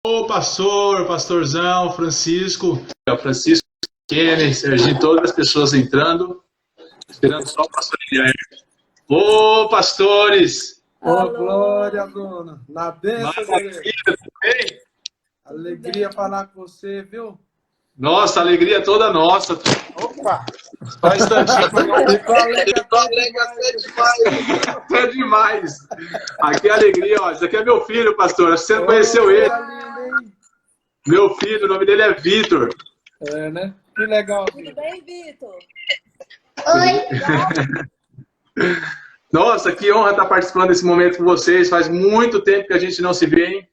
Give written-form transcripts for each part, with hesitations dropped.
Ô, pastorzão, Francisco, Kenner, Serginho, todas as pessoas entrando, esperando só o pastor Guilherme. Ô, pastores! Ô, glória, Bruno. Na bênção, Maravilha, tudo bem? Alegria falar com você, viu? Nossa, a alegria é toda nossa. Opa! Só um instantinho. É demais. Aqui é alegria, ó. Esse aqui é meu filho, pastor. Você não conheceu ele? Meu filho, o nome dele é Vitor. É, né? Que legal. Tudo bem, Vitor? Oi! Nossa, que honra estar participando desse momento com vocês. Faz muito tempo que a gente não se vê, hein?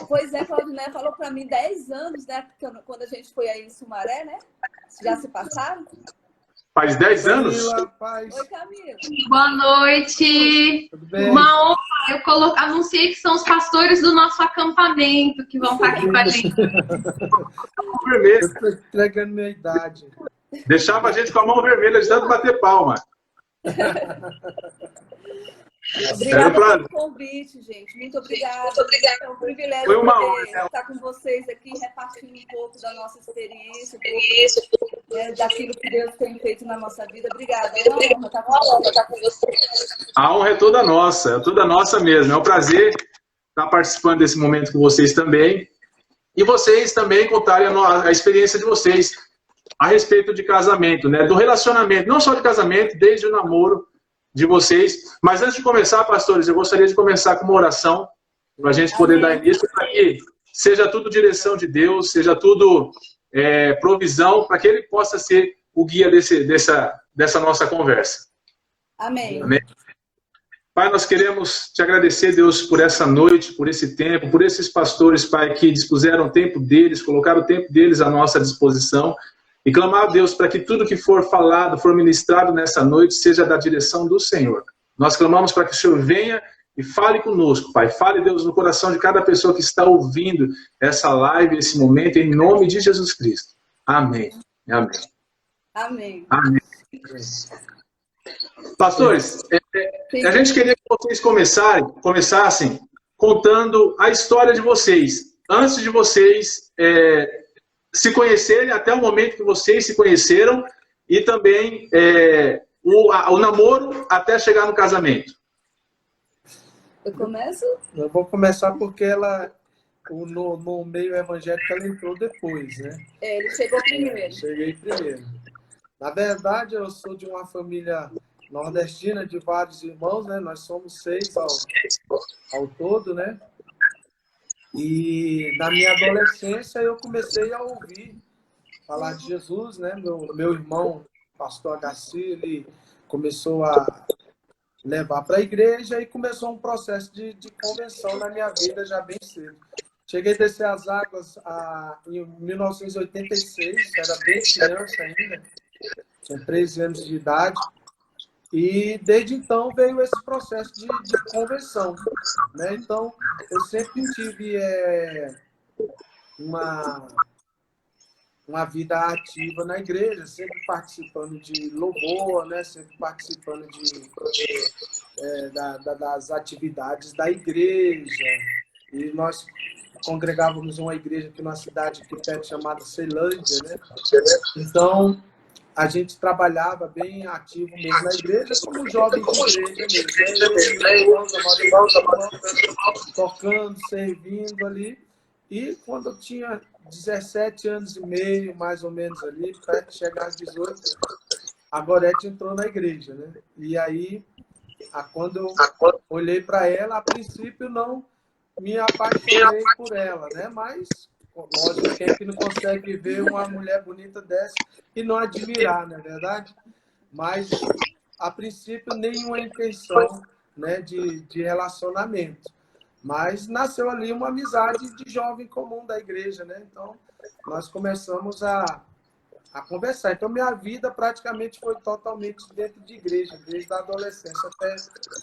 Pois é, Claudiné falou para mim 10 anos, né? Quando a gente foi aí em Sumaré, né? Já se passaram? Faz 10 anos? Oi, Camila. Boa noite. Uma honra. Eu anunciei que são os pastores do nosso acampamento que vão estar aqui com a gente. Estou entregando minha idade. Deixava a gente com a mão vermelha de tanto bater palma. Obrigada pelo convite, gente. Muito obrigada. É um privilégio Foi uma poder honra, estar com vocês aqui, repartindo um pouco da nossa experiência, daquilo que Deus tem feito na nossa vida. Obrigada. É uma honra estar com vocês. A honra é toda nossa mesmo. É um prazer estar participando desse momento com vocês também. E vocês também contarem a experiência de vocês a respeito de casamento, né? Do relacionamento, não só de casamento, desde o namoro de vocês. Mas antes de começar, pastores, eu gostaria de começar com uma oração para a gente poder dar início, para que seja tudo direção de Deus, seja tudo provisão, para que Ele possa ser o guia dessa nossa conversa. Amém. Amém. Pai, nós queremos te agradecer, Deus, por essa noite, por esse tempo, por esses pastores, Pai, que dispuseram o tempo deles, colocaram o tempo deles à nossa disposição. E clamar a Deus para que tudo que for falado, for ministrado nessa noite, seja da direção do Senhor. Nós clamamos para que o Senhor venha e fale conosco, Pai. Fale, Deus, no coração de cada pessoa que está ouvindo essa live, esse momento, em nome de Jesus Cristo. Amém. Amém. Amém. Amém. Pastores, a gente queria que vocês começassem contando a história de vocês. Antes de vocês se conhecerem, até o momento que vocês se conheceram, e também o namoro até chegar no casamento. Eu começo? Eu vou começar porque no meio evangélico ela entrou depois, né? Ele chegou primeiro. Cheguei primeiro. Na verdade, eu sou de uma família nordestina de vários irmãos, né? Nós somos 6 ao todo, né? E na minha adolescência eu comecei a ouvir falar de Jesus, né? Meu irmão, pastor Agaci, ele começou a levar para a igreja e começou um processo de conversão na minha vida já bem cedo. Cheguei a descer as águas em 1986, era bem criança ainda, tinha 13 anos de idade. E desde então veio esse processo de conversão, né? Então, eu sempre tive uma vida ativa na igreja, sempre participando de louvor, né? Sempre participando das atividades da igreja. E nós congregávamos uma igreja aqui na cidade aqui perto, chamada Ceilândia, né? Então, a gente trabalhava bem ativo mesmo na igreja, como jovem de igreja mesmo. Tocando, servindo ali. E quando eu tinha 17 anos e meio, mais ou menos ali, perto de chegar aos 18, a Gorete entrou na igreja, né? E aí, quando eu olhei para ela, a princípio não me apaixonei por ela, né? Mas, lógico, quem é que não consegue ver uma mulher bonita dessa e não admirar, não é verdade? Mas, a princípio, nenhuma intenção, né, de relacionamento. Mas nasceu ali uma amizade de jovem comum da igreja, né? Então, nós começamos a conversar. Então, minha vida praticamente foi totalmente dentro de igreja, desde a adolescência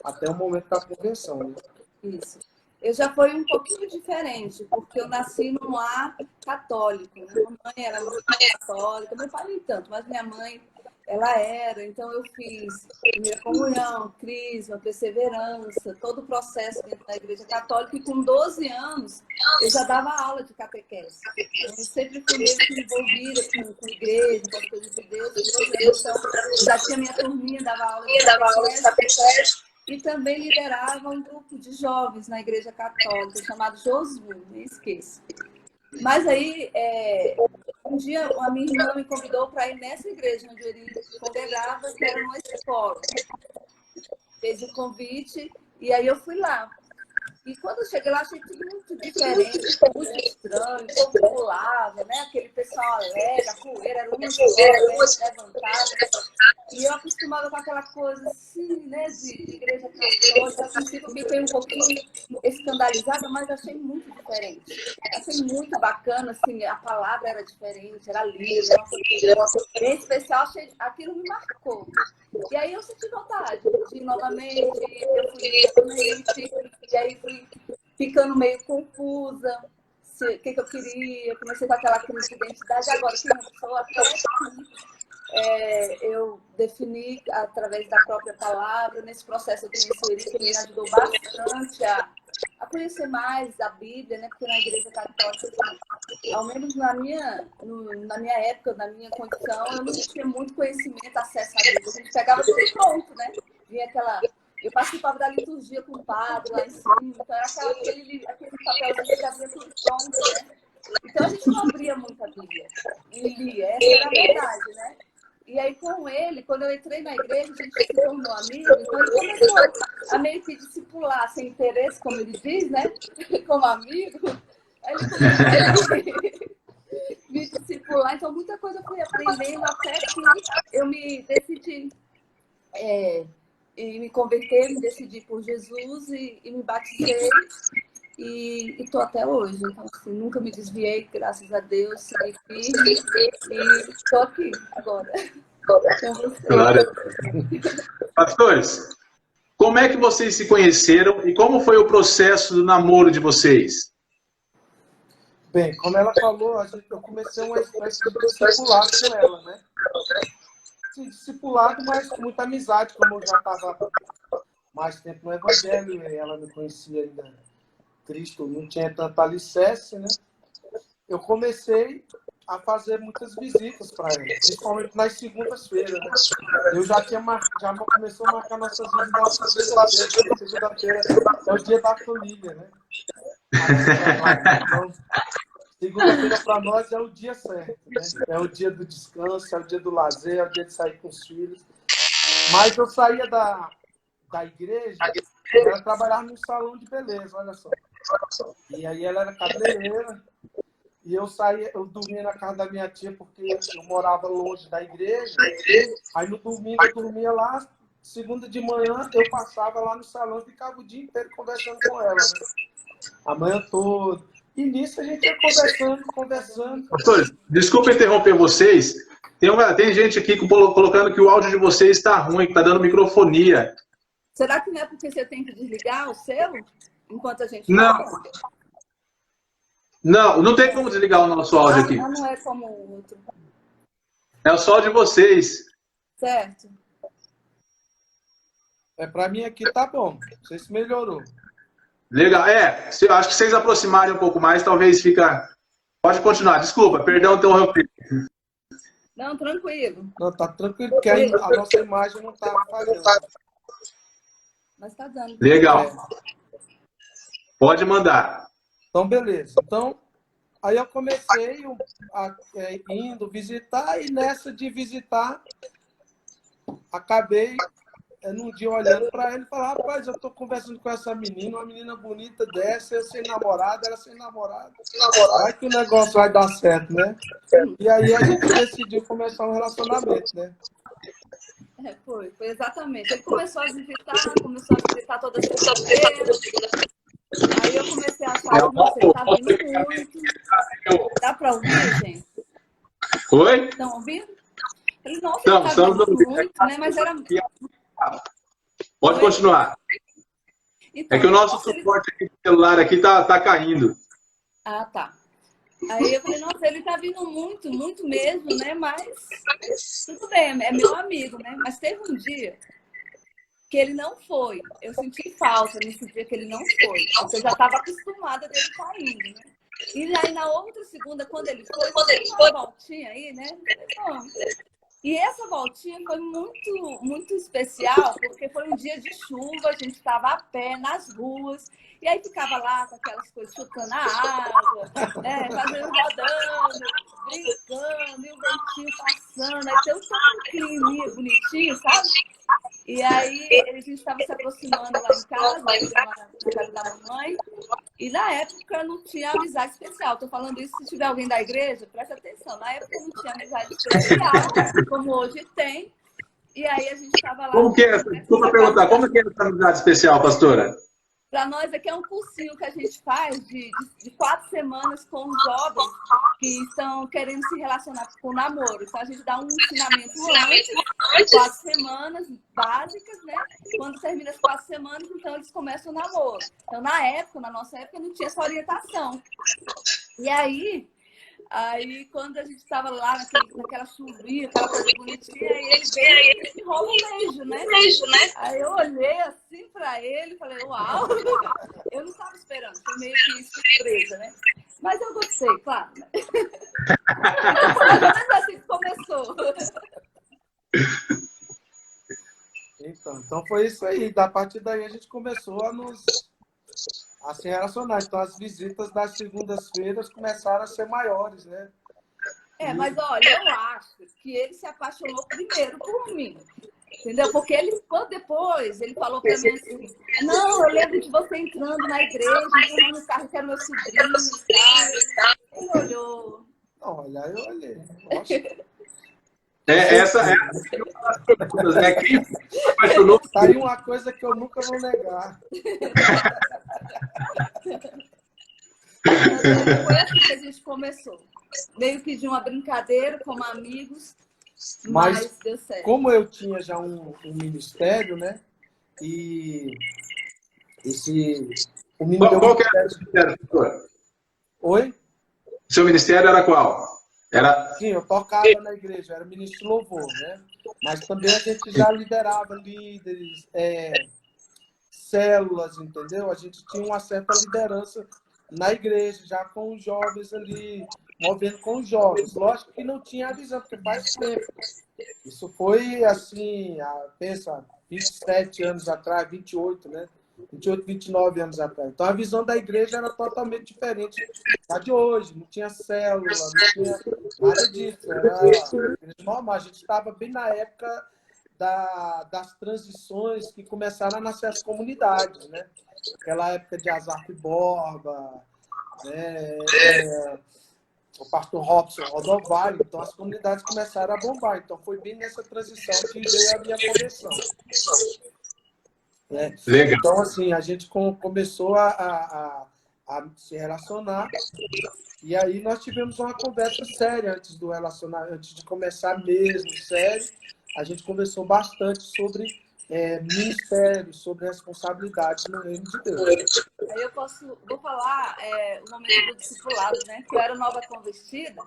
até o momento da conversão, né? Isso. Eu já fui um pouquinho diferente, porque eu nasci num lar católico. Minha mãe era muito católica, meu pai nem tanto, mas minha mãe ela era. Então, eu fiz primeira comunhão, crisma, perseverança, todo o processo dentro da Igreja Católica. E com 12 anos, eu já dava aula de catequese. Então, eu sempre fui meio que envolvida com igreja, com as coisas de Deus. Então, já tinha minha turminha, dava aula de catequese. E também liderava um grupo de jovens na Igreja Católica, chamado Josué, nem esqueço. Mas aí, um dia, a minha irmã me convidou para ir nessa igreja onde ele congregava, que era uma escola. Fez o convite e aí eu fui lá. E quando eu cheguei lá, achei tudo muito diferente, muito estranho, todo pulava, né? Aquele pessoal alegre, a poeira era uma levantada. E eu acostumava com aquela coisa assim, né, de igreja católica. A princípio, eu fiquei um pouquinho escandalizada, mas achei muito diferente. Achei muito bacana, assim, a palavra era diferente, era livre. Em especial, aquilo me marcou. E aí eu senti vontade de ir novamente, eu fui novamente, e aí fui ficando meio confusa, o que eu queria, comecei com aquela crise de identidade. Agora, que não sou até eu defini através da própria palavra. Nesse processo eu conheci o Eri, que me ajudou bastante a conhecer mais a Bíblia, né? Porque na Igreja Católica, ao menos na minha época, na minha condição, eu não tinha muito conhecimento, acesso à Bíblia. A gente pegava tudo pronto, né? Eu participava da liturgia com o padre lá em cima, então era aquele papelzinho que abria tudo pronto, né? Então a gente não abria muito a Bíblia. E lia, essa era a verdade, né? E aí, com ele, quando eu entrei na igreja, a gente se tornou amigo, então ele começou a meio que discipular, sem interesse, como ele diz, né? Como amigo. Aí ele começou a me discipular, então muita coisa eu fui aprendendo até que eu me decidi me converter, me decidi por Jesus e me batizei. E estou até hoje. Então, assim, nunca me desviei, graças a Deus, segui firme e estou aqui agora. Claro. Pastores, como é que vocês se conheceram e como foi o processo do namoro de vocês? Bem, como ela falou, eu comecei uma espécie de discipulado com ela, né? Discipulado, mas com muita amizade, como eu já estava mais tempo no Evangelho, e ela me conhecia ainda. Cristo não tinha tanto alicerce, né? Eu comecei a fazer muitas visitas para ele, principalmente nas segundas-feiras, né? Eu já começou a marcar nossas visitas segunda-feira, é o dia da família, né? Então, segunda-feira para nós é o dia certo, né? É o dia do descanso, é o dia do lazer, é o dia de sair com os filhos. Mas eu saía da igreja, ela trabalhava num salão de beleza, olha só. E aí ela era cabeleireira, e eu dormia na casa da minha tia, porque eu morava longe da igreja. Aí no domingo eu dormia lá, segunda de manhã eu passava lá no salão e ficava o dia inteiro conversando com ela, né? A manhã toda. E nisso a gente ia conversando. Pastores, desculpa interromper vocês. Tem gente aqui colocando que o áudio de vocês está ruim, que está dando microfonia. Será que não é porque você tem que desligar o seu enquanto a gente fala? Não tem como desligar o nosso áudio aqui. Não é como o outro. É só o de vocês. Certo. Para mim aqui tá bom. Não sei se melhorou. Legal. Acho que se vocês aproximarem um pouco mais, talvez fica... Pode continuar. Desculpa, perdão interromper. Não, tranquilo. Não, tá tranquilo, porque a nossa imagem não tá falhando. Mas tá dando. Legal. Pode mandar. Então, beleza. Então, aí eu comecei indo visitar, e nessa de visitar, acabei num dia olhando para ele e falar: rapaz, eu tô conversando com essa menina, uma menina bonita dessa, eu sem namorado, ela sem namorado. Vai que o negócio vai dar certo, né? E aí a gente decidiu começar um relacionamento, né? Foi exatamente. Ele começou a visitar toda segunda-feira. Aí eu comecei a falar: você está vindo muito. Dá para ouvir, gente? Oi? Estão ouvindo? Eles não estavam vindo muito, né? Mas era... Pode continuar. Então, é que o nosso suporte aqui do celular aqui tá caindo. Ah, tá. Aí eu falei, nossa, ele tá vindo muito, muito mesmo, né? Mas tudo bem, é meu amigo, né? Mas teve um dia que ele não foi. Eu senti falta nesse dia que ele não foi. Porque eu já estava acostumada dele estar indo, né? E aí na outra segunda, quando ele foi uma voltinha aí, né? Bom, e essa voltinha foi muito, muito especial, porque foi um dia de chuva, a gente estava a pé nas ruas, e aí ficava lá com aquelas coisas chutando a água, né, fazendo rodando, brincando, e o ventinho passando, aí tem um climinha bonitinho, sabe? E aí a gente estava se aproximando lá em casa, na casa da mamãe, e na época não tinha amizade especial. Estou falando isso, se tiver alguém da igreja, presta atenção. Na época não tinha amizade especial, como hoje tem. E aí a gente estava lá... Como que é? Desculpa perguntar, como que é essa amizade especial, pastora? Para nós aqui é um cursinho que a gente faz de 4 semanas com jovens que estão querendo se relacionar com o namoro. Então a gente dá um ensinamento antes, 4 semanas básicas, né? Quando termina as 4 semanas, então eles começam o namoro. Então na nossa época não tinha essa orientação. E aí quando a gente estava lá naquela chuvinha, aquela coisa bonitinha, aí ele veio e rola um beijo, né? Aí eu olhei assim pra ele e falei, uau! Eu não estava esperando, foi meio que surpresa, né? Mas eu gostei, claro. Né? Mas assim que começou. Então foi isso aí. Da partir daí a gente começou a se relacionar. Então as visitas das segundas-feiras começaram a ser maiores, né? Mas olha, eu acho que ele se apaixonou primeiro por mim. Entendeu? Porque depois ele falou pra mim assim, não, eu lembro de você entrando na igreja, empurrando o carro que era meu sobrinho, sabe? Ele olhou. Olha, eu olhei. Nossa. Essa é uma das perguntas, né? Quem se apaixonou? Tá aí uma coisa que eu nunca vou negar. Foi assim que a gente começou. Meio que de uma brincadeira, como amigos, mas deu certo. Como eu tinha já um ministério, né? E o ministério... Qual que era o seu ministério, pastor? Oi? Seu ministério era qual? Sim, eu tocava na igreja, era ministro de louvor, né? Mas também a gente já liderava líderes, células, entendeu? A gente tinha uma certa liderança na igreja, já com os jovens ali, movendo com os jovens. Lógico que não tinha a visão, porque faz tempo. Isso foi, assim, pensa, 27 anos atrás, 28, né? 28, 29 anos atrás. Então, a visão da igreja era totalmente diferente da de hoje. Não tinha célula, não tinha nada disso. Era normal. A gente estava bem na época das transições que começaram a nascer as comunidades, né? Aquela época de Azaf Borba, né? O pastor Robson Rodovalho. Então, as comunidades começaram a bombar. Então, foi bem nessa transição que veio a minha conversão. Né? Então, assim, a gente começou a se relacionar e aí nós tivemos uma conversa séria antes de começar mesmo, sério. A gente conversou bastante sobre ministério, sobre responsabilidades no reino de Deus. Aí eu vou falar o momento do discipulado, né? Que eu era nova convertida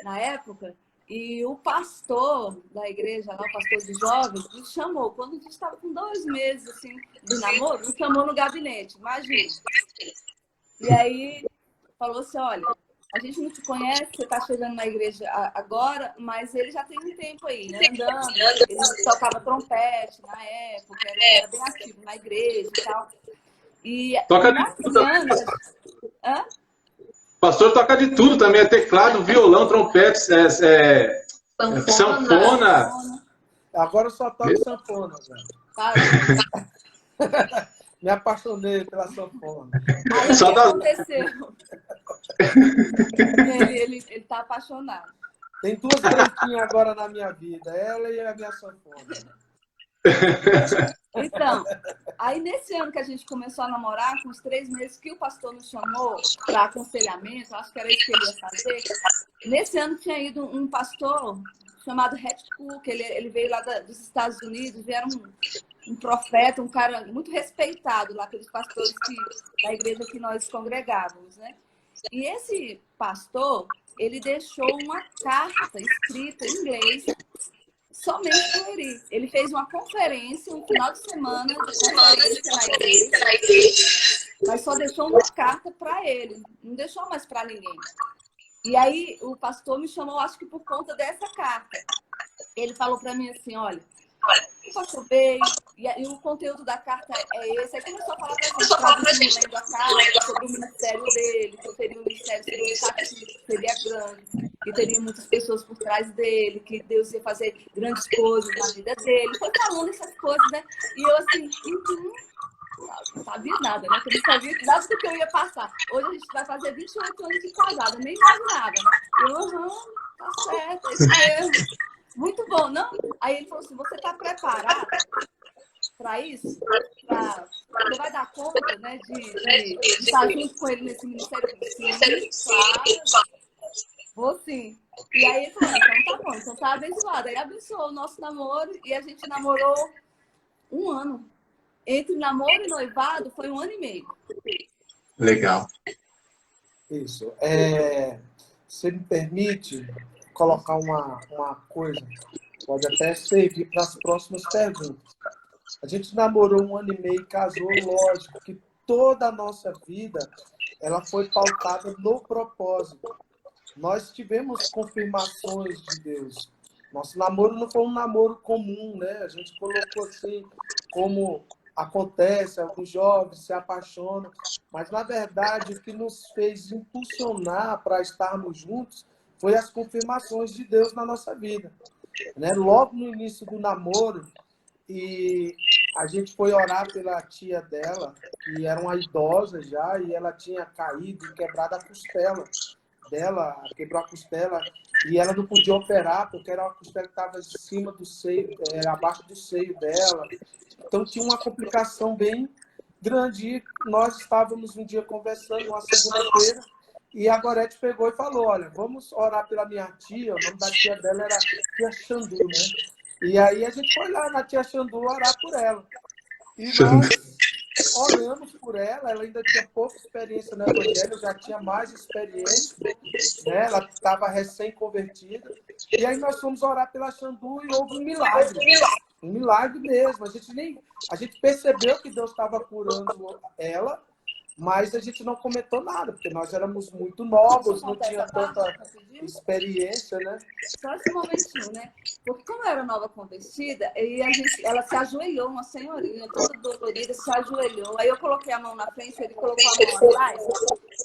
na época. E o pastor da igreja, lá, o pastor de jovens, me chamou. Quando a gente estava com 2 meses assim, de namoro, me chamou no gabinete, imagina. E aí falou assim, olha, a gente não te conhece, você está chegando na igreja agora, mas ele já tem um tempo aí, né, andando. Ele tocava trompete na época, era bem ativo na igreja e tal. E toca de tudo também. Pastor toca de tudo também, teclado, violão, trompete, sanfona. Agora eu só toco sanfona, Me apaixonei pela sanfona. Aí o que aconteceu? Ele tá apaixonado. Tem 2 branquinhas agora na minha vida, ela e a minha sanfona. Então, aí nesse ano que a gente começou a namorar, com os 3 meses que o pastor nos chamou para aconselhamento, acho que era isso que ele ia fazer. Nesse ano tinha ido um pastor chamado Red Cook, ele veio lá dos Estados Unidos, vieram um profeta, um cara muito respeitado lá pelos pastores da igreja que nós congregávamos, né? E esse pastor, ele deixou uma carta escrita em inglês somente para ele. Ele fez uma conferência, um final de semana de conferência na igreja, mas só deixou uma carta para ele, não deixou mais para ninguém. E aí o pastor me chamou, acho que por conta dessa carta. Ele falou para mim assim, olha, o pastor veio, e o conteúdo da carta é esse. Aí começou a falar para a gente, lendo a carta, sobre o ministério dele, que teria um ministério que seria grande, que teria muitas pessoas por trás dele, que Deus ia fazer grandes coisas na vida dele. Foi falando essas coisas, né? E eu assim, não sabia nada, né? Porque eu não sabia nada do que eu ia passar. Hoje a gente vai fazer 28 anos de casada, nem imaginava, né? Eu, tá certo, é isso mesmo. Muito bom, não? Aí ele falou assim, você está preparado para isso? Você vai dar conta, né, de estar junto com ele nesse ministério? Sim, claro. Vou sim. E aí ele falou, então tá bom, então tá abençoado. Aí abençoou o nosso namoro e a gente namorou 1 ano. Entre namoro e noivado foi 1 ano e meio. Legal. Isso. Você me permite colocar uma coisa, pode até servir para as próximas perguntas. A gente namorou 1 ano e meio, casou, lógico que toda a nossa vida ela foi pautada no propósito. Nós tivemos confirmações de Deus. Nosso namoro não foi um namoro comum, né? A gente colocou assim, como acontece, alguns jovens se apaixonam, mas na verdade o que nos fez impulsionar para estarmos juntos foi as confirmações de Deus na nossa vida, né? Logo no início do namoro, e a gente foi orar pela tia dela, que era uma idosa já, e ela tinha caído e quebrado a costela dela, quebrou a costela, e ela não podia operar, porque era uma costela que estava em cima do seio, abaixo do seio dela. Então tinha uma complicação bem grande. E nós estávamos um dia conversando, uma segunda-feira, e a Gorete pegou e falou, olha, vamos orar pela minha tia, o nome da tia dela era Tia Xandu, né? E aí a gente foi lá na Tia Xandu orar por ela. E nós oramos por ela, ela ainda tinha pouca experiência no evangelho, já tinha mais experiência, né? Ela estava recém-convertida. E aí nós fomos orar pela Xandu e houve um milagre. Um milagre mesmo. A gente percebeu que Deus estava curando ela, mas a gente não comentou nada, porque nós éramos muito novos, não tinha tanta experiência, né? Só esse momentinho, né? Porque como eu era nova convertida, ela se ajoelhou, uma senhorinha, toda dolorida, se ajoelhou. Aí eu coloquei a mão na frente, ele colocou a mão atrás,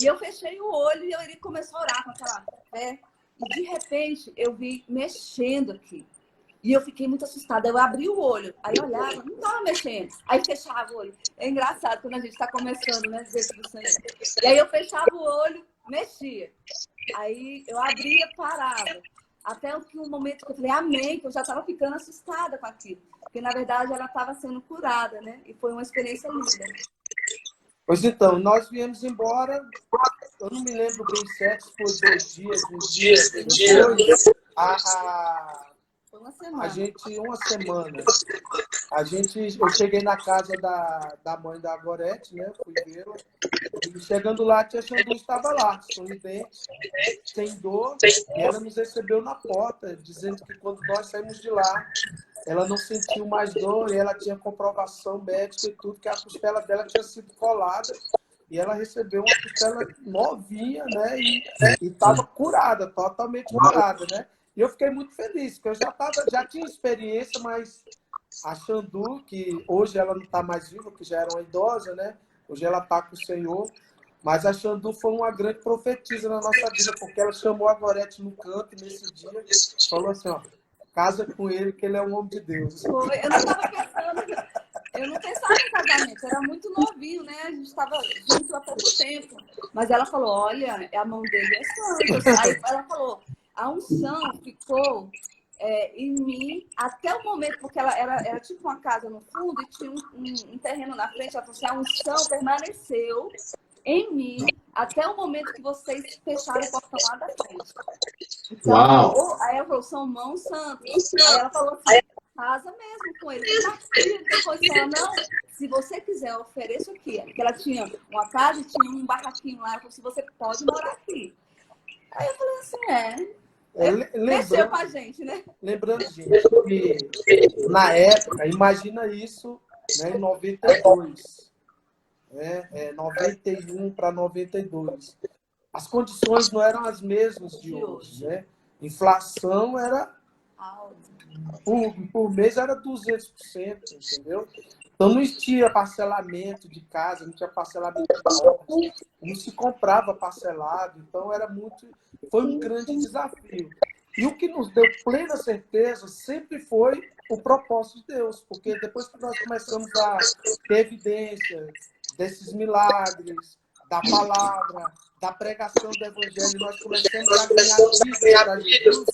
e eu fechei o olho e ele começou a orar com aquela fé. E de repente eu vi mexendo aqui. E eu fiquei muito assustada. Eu abri o olho, aí eu olhava, não estava mexendo. Aí fechava o olho. É engraçado quando a gente está começando, né? Dizer do Senhor. E aí eu fechava o olho, mexia. Aí eu abria, parava. Até o momento que eu falei, amém, que eu já estava ficando assustada com aquilo. Porque, na verdade, ela estava sendo curada, né? E foi uma experiência linda. Pois então, nós viemos embora, eu não me lembro bem certo, se foi 2 dias, um dia, depois, Foi uma semana. Eu cheguei na casa da mãe da Gorete, né? Fui vê-la. E chegando lá, a Tia Xandu estava lá, sorridente, sem dor. E ela nos recebeu na porta, dizendo que quando nós saímos de lá, ela não sentiu mais dor e ela tinha comprovação médica e tudo, que a costela dela tinha sido colada. E ela recebeu uma costela novinha, né? E estava curada, totalmente curada, né? E eu fiquei muito feliz, porque eu já tinha experiência, mas a Xandu, que hoje ela não está mais viva, que já era uma idosa, né? Hoje ela está com o Senhor. Mas a Xandu foi uma grande profetisa na nossa vida, porque ela chamou a Gorete no canto nesse dia, falou assim, ó, casa com ele, que ele é um homem de Deus. Foi, eu não estava pensando, eu não pensava em casamento, era muito novinho, né? A gente estava junto há pouco tempo. Mas ela falou, olha, a mão dele é santa. Aí ela falou, a unção ficou em mim até o momento, porque ela era tipo uma casa no fundo e tinha um terreno na frente. Ela falou assim, a unção permaneceu em mim até o momento que vocês fecharam o portão lá da frente. Então, Uau. aí ela falou, são mãos santas. Aí ela falou assim, casa mesmo com ele. Partilha, depois fala, não, se você quiser, eu ofereço aqui. Porque ela tinha uma casa e tinha um barraquinho lá. Ela falou assim, você pode morar aqui. Aí eu falei assim, mexeu com a gente, né? Lembrando, gente, que na época, imagina isso, né, em 92, né, 91 para 92. As condições não eram as mesmas de hoje, né? Inflação era, por mês era 200%, entendeu? Então não existia parcelamento de casa, não tinha parcelamento de móveis, não se comprava parcelado, então foi um grande desafio. E o que nos deu plena certeza sempre foi o propósito de Deus, porque depois que nós começamos a ter evidência desses milagres, da palavra, da pregação do Evangelho, nós começamos a ganhar vida para Jesus,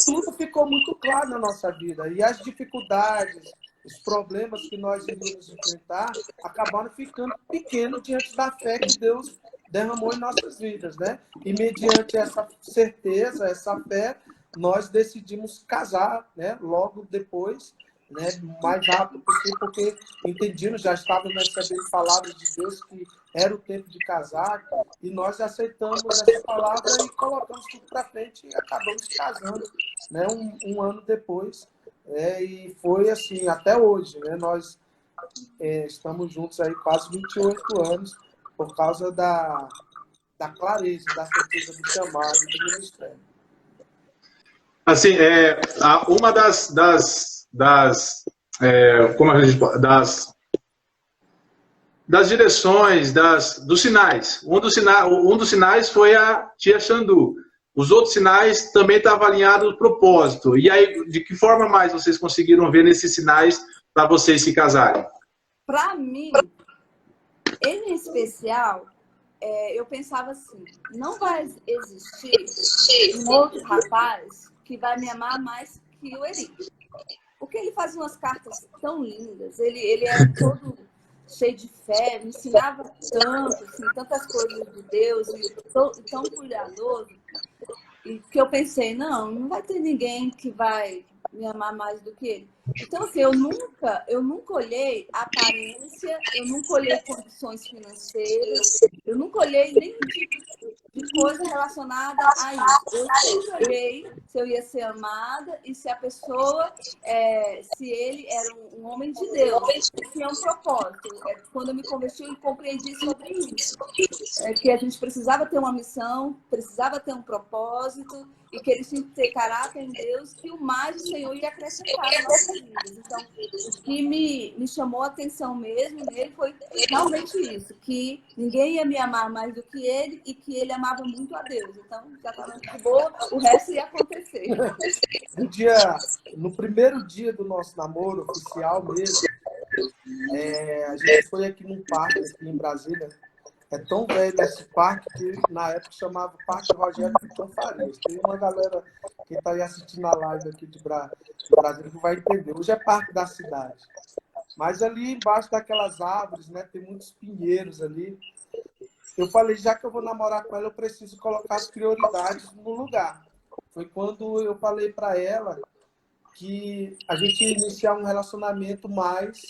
tudo ficou muito claro na nossa vida. E as dificuldades, os problemas que nós iríamos enfrentar acabaram ficando pequenos diante da fé que Deus derramou em nossas vidas, né? E mediante essa certeza, essa fé, nós decidimos casar, né? Logo depois, né? Mais rápido possível, porque entendíamos, já estávamos recebendo palavras de Deus que era o tempo de casar, e nós aceitamos essa palavra e colocamos tudo para frente e acabamos casando, né? Um ano depois. E foi assim até hoje, né? Nós estamos juntos aí quase 28 anos por causa da clareza, da certeza do chamado do ministério. Assim, uma como a gente pode, das direções, dos sinais. Um dos sinais foi a tia Xandu. Os outros sinais também estavam alinhados no propósito. E aí, de que forma mais vocês conseguiram ver nesses sinais para vocês se casarem? Para mim, ele em especial, eu pensava assim, não vai existir um outro rapaz que vai me amar mais que o Eri. Porque ele fazia umas cartas tão lindas, ele era todo cheio de fé, me ensinava tanto, assim, tantas coisas de Deus, e tão cuidadoso, e que eu pensei, não vai ter ninguém que vai me amar mais do que ele. Então, assim, eu nunca olhei aparência, eu nunca olhei condições financeiras, eu nunca olhei nenhum tipo de coisa relacionada a isso. Eu sempre olhei se eu ia ser amada e se a pessoa, se ele era um homem de Deus, que tinha um propósito. Quando eu me converti, eu compreendi sobre isso. Que a gente precisava ter uma missão, precisava ter um propósito, e que eles tinham que ter caráter em Deus, que o mais o Senhor ia acrescentar nas nossas vidas. Então, o que me chamou a atenção mesmo nele foi realmente isso, que ninguém ia me amar mais do que ele e que ele amava muito a Deus. Então, já estava de boa, o resto ia acontecer. No primeiro dia do nosso namoro oficial mesmo, a gente foi aqui num parque aqui em Brasília. É tão velho esse parque que na época chamava Parque Rogério Vitor Farias. Tem uma galera que está aí assistindo a live aqui de Brasília que vai entender. Hoje é Parque da Cidade. Mas ali embaixo daquelas árvores, né, tem muitos pinheiros ali. Eu falei, já que eu vou namorar com ela, eu preciso colocar as prioridades no lugar. Foi quando eu falei para ela que a gente ia iniciar um relacionamento, mas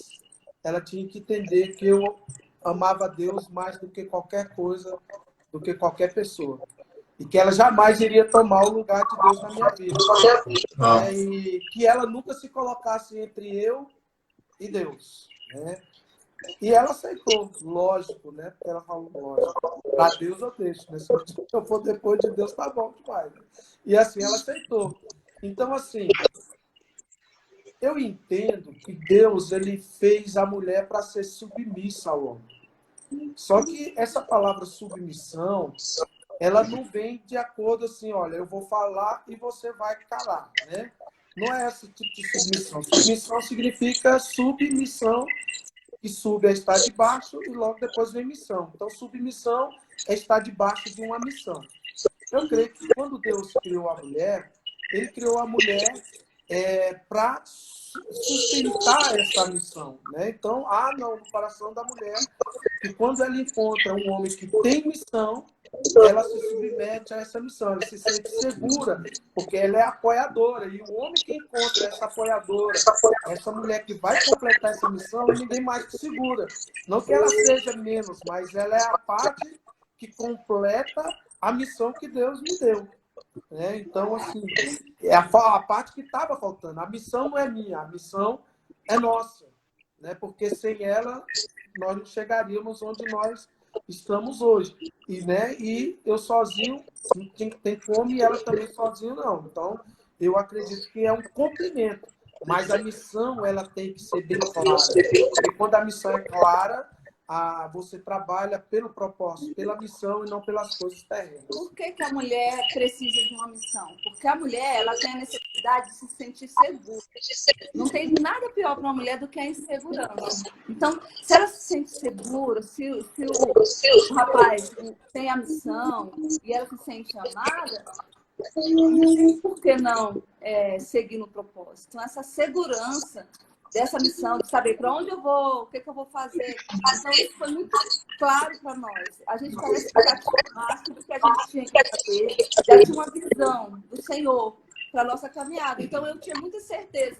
ela tinha que entender que eu amava Deus mais do que qualquer coisa, do que qualquer pessoa. E que ela jamais iria tomar o lugar de Deus na minha vida. E que ela nunca se colocasse entre eu e Deus. Né? E ela aceitou, lógico, né? Porque ela falou, lógico, para Deus eu deixo. Né? Se eu for depois de Deus, tá bom demais. Né? E assim, ela aceitou. Então, assim, eu entendo que Deus ele fez a mulher para ser submissa ao homem. Só que essa palavra submissão, ela não vem de acordo assim, olha, eu vou falar e você vai calar, né? Não é esse tipo de submissão. Submissão significa submissão, e sub é estar debaixo e logo depois vem missão. Então, submissão é estar debaixo de uma missão. Eu creio que quando Deus criou a mulher, ele criou a mulher para sustentar essa missão, né? Então, no coração da mulher, que quando ela encontra um homem que tem missão, ela se submete a essa missão, ela se sente segura, porque ela é apoiadora. E o homem que encontra essa apoiadora, essa mulher que vai completar essa missão, ninguém mais que segura. Não que ela seja menos, mas ela é a parte que completa a missão que Deus me deu. Né? Então, assim, é a parte que estava faltando. A missão não é minha, a missão é nossa. Né? Porque sem ela, nós não chegaríamos onde nós estamos hoje. E eu sozinho, não tem como, e ela também sozinho, não. Então, eu acredito que é um complemento. Mas a missão, ela tem que ser bem clara. E quando a missão é clara, você trabalha pelo propósito, pela missão e não pelas coisas terrenas. Por que a mulher precisa de uma missão? Porque a mulher, ela tem a necessidade de se sentir segura. Não tem nada pior para uma mulher do que a insegurança. Então, se ela se sente segura, se o rapaz tem a missão e ela se sente amada, por que não seguir no propósito? Então, essa segurança dessa missão, de saber para onde eu vou, o que eu vou fazer. Então, isso foi muito claro para nós. A gente parece que já tinha mais do que a gente tinha que fazer, já tinha uma visão do Senhor para a nossa caminhada. Então, eu tinha muita certeza.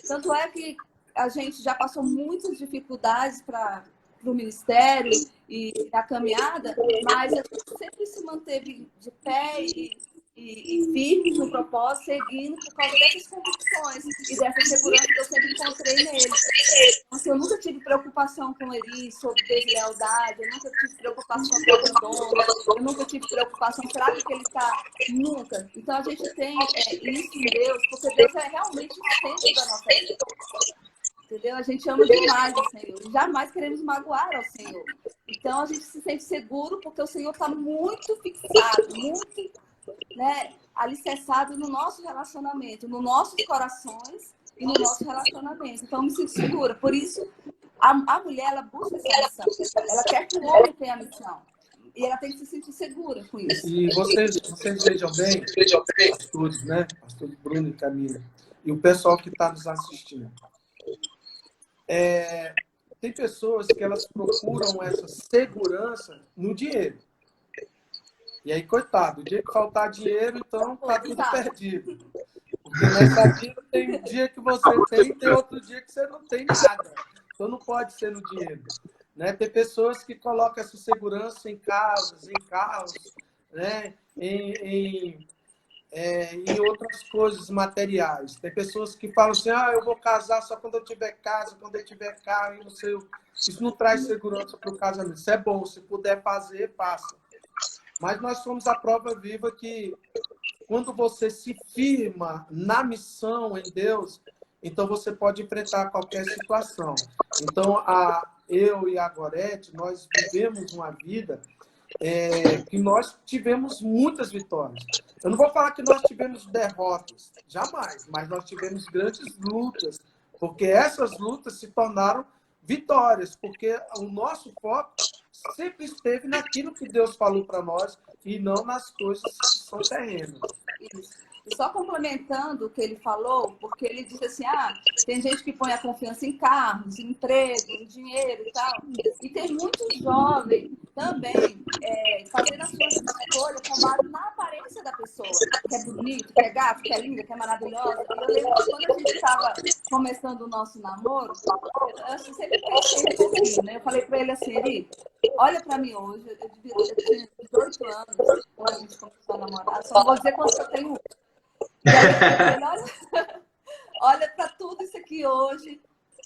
Tanto é que a gente já passou muitas dificuldades para o ministério e a caminhada, mas a gente sempre se manteve de pé e firme no propósito, seguindo por causa dessas convicções e dessa segurança que eu sempre encontrei nele. Então, assim, eu nunca tive preocupação com ele sobre deslealdade, eu nunca tive preocupação com o dono, eu nunca tive preocupação, será que ele está? Nunca. Então, a gente tem isso em Deus, porque Deus é realmente o centro da nossa vida. Entendeu? A gente ama demais o Senhor. E jamais queremos magoar ao Senhor. Então, a gente se sente seguro porque o Senhor está muito fixado, muito alicerçado no nosso relacionamento, nos nossos corações e no nosso relacionamento. Então, eu me sinto segura. Por isso, a mulher, ela busca essa missão. Ela quer que o homem tenha a missão. E ela tem que se sentir segura com isso. E vocês vejam bem, pastores, né? Pastor Bruno e Camila, e o pessoal que está nos assistindo. Tem pessoas que elas procuram essa segurança no dinheiro. E aí, coitado, o dia que faltar dinheiro, então tá tudo perdido. Porque nessa vida tem um dia que você tem e tem outro dia que você não tem nada. Então não pode ser no dinheiro. Né? Tem pessoas que colocam essa segurança em casas, em carros, né? em outras coisas materiais. Tem pessoas que falam assim, eu vou casar só quando eu tiver casa, quando eu tiver carro, e não sei. Isso não traz segurança para o casamento. Isso é bom, se puder fazer, faça. Mas nós somos a prova viva que quando você se firma na missão em Deus, então você pode enfrentar qualquer situação. Então, eu e a Gorete, nós vivemos uma vida que nós tivemos muitas vitórias. Eu não vou falar que nós tivemos derrotas, jamais, mas nós tivemos grandes lutas, porque essas lutas se tornaram vitórias, porque o nosso foco sempre esteve naquilo que Deus falou para nós e não nas coisas que são terrenas. Isso. E só complementando o que ele falou, porque ele disse assim, tem gente que põe a confiança em carros, em emprego, em dinheiro e tal. E tem muitos jovens também fazendo as suas escolhas com base na aparência da pessoa. Que é bonito, que é gato, que é linda, que é maravilhosa. E eu lembro que quando a gente estava começando o nosso namoro, eu sempre pensei um pouquinho, né? Eu falei para ele assim, Eri, olha para mim hoje, eu tinha 18 anos quando a gente começou a namorar, só não vou dizer quanto eu tenho. E aí, olha para tudo isso aqui hoje.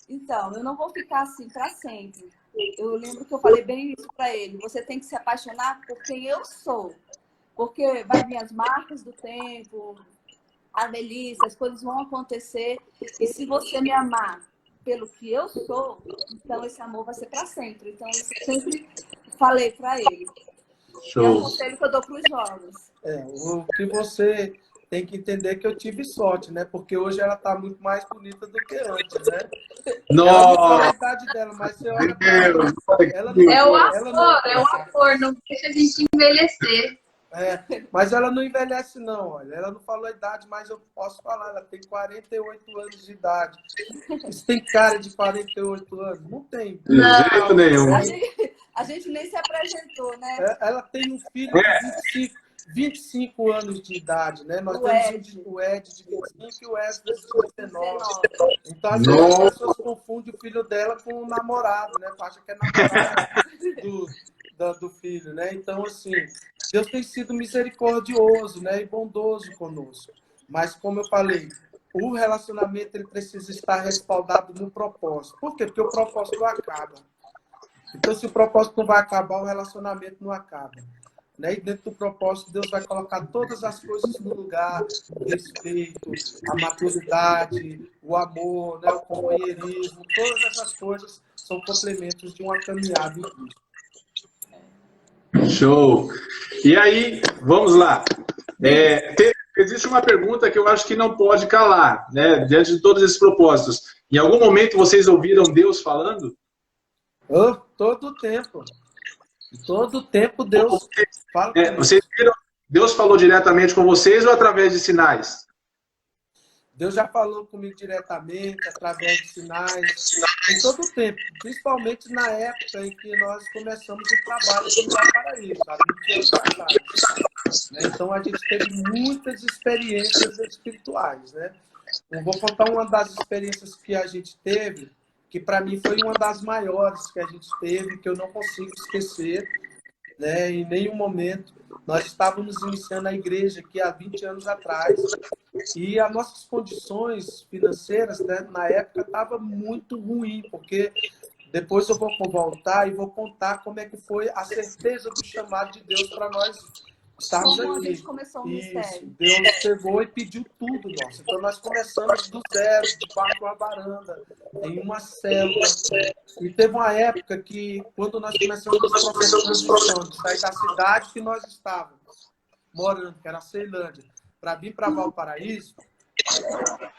Então, eu não vou ficar assim para sempre. Eu lembro que eu falei bem isso para ele. Você tem que se apaixonar por quem eu sou. Porque vai vir as marcas do tempo, a velhice, as coisas vão acontecer. E se você me amar pelo que eu sou, então esse amor vai ser para sempre. Então, eu sempre falei para ele. Show. É um conselho que eu dou para os jovens. O que você tem que entender que eu tive sorte, né? Porque hoje ela está muito mais bonita do que antes, né? Nossa! A idade dela, mas você olha pra ela, É o amor, não deixa a gente envelhecer. Mas ela não envelhece, não. Olha. Ela não falou a idade, mas eu posso falar. Ela tem 48 anos de idade. Isso tem cara de 48 anos? Não tem. De jeito nenhum. A gente nem se apresentou, né? Ela tem um filho de 25 anos de idade, né? Nós temos o Ed de 25 e o Wesley de 19. Então, às vezes, as pessoas confundem o filho dela com o namorado, né? Acha que é namorado do filho, né? Então, assim, Deus tem sido misericordioso, né? E bondoso conosco. Mas, como eu falei, o relacionamento ele precisa estar respaldado no propósito. Por quê? Porque o propósito não acaba. Então, se o propósito não vai acabar, o relacionamento não acaba. Né? E dentro do propósito, Deus vai colocar todas as coisas no lugar, o respeito, a maturidade, o amor, né? O companheirismo, todas essas coisas são complementos de uma caminhada em Cristo. Show! E aí, vamos lá. Existe uma pergunta que eu acho que não pode calar, né? Diante de todos esses propósitos. Em algum momento vocês ouviram Deus falando? Todo o tempo. Todo o tempo Deus fala comigo. Vocês viram? Deus falou diretamente com vocês ou através de sinais? Deus já falou comigo diretamente, através de sinais, em todo o tempo, principalmente na época em que nós começamos o trabalho do Paraíso, há 20 anos atrás. Então, a gente teve muitas experiências espirituais. Né? Eu vou contar uma das experiências que a gente teve, que para mim foi uma das maiores que a gente teve, que eu não consigo esquecer, né? Em nenhum momento. Nós estávamos iniciando a igreja aqui há 20 anos atrás e as nossas condições financeiras, né, na época estavam muito ruim, porque depois eu vou voltar e vou contar como é que foi a certeza do chamado de Deus para nós estarmos Como aqui. a gente começou o ministério. Deus chegou e pediu tudo, nossa. Então nós começamos do zero, debaixo de uma varanda, em uma célula. E teve uma época que, quando nós começamos o processo de transição, de sair da cidade que nós estávamos morando, que era a Ceilândia, para vir para Valparaíso,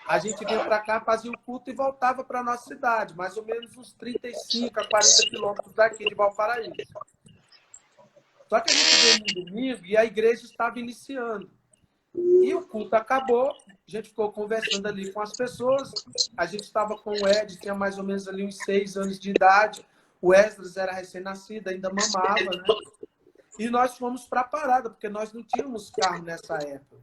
a gente vinha para cá, fazia o culto e voltava para a nossa cidade, mais ou menos uns 35 a 40 quilômetros daqui de Valparaíso. Só que a gente veio no domingo e a igreja estava iniciando. E o culto acabou, a gente ficou conversando ali com as pessoas. A gente estava com o Ed, tinha mais ou menos ali uns 6 anos de idade. O Wesley era recém-nascido, ainda mamava, né? E nós fomos para a parada, porque nós não tínhamos carro nessa época.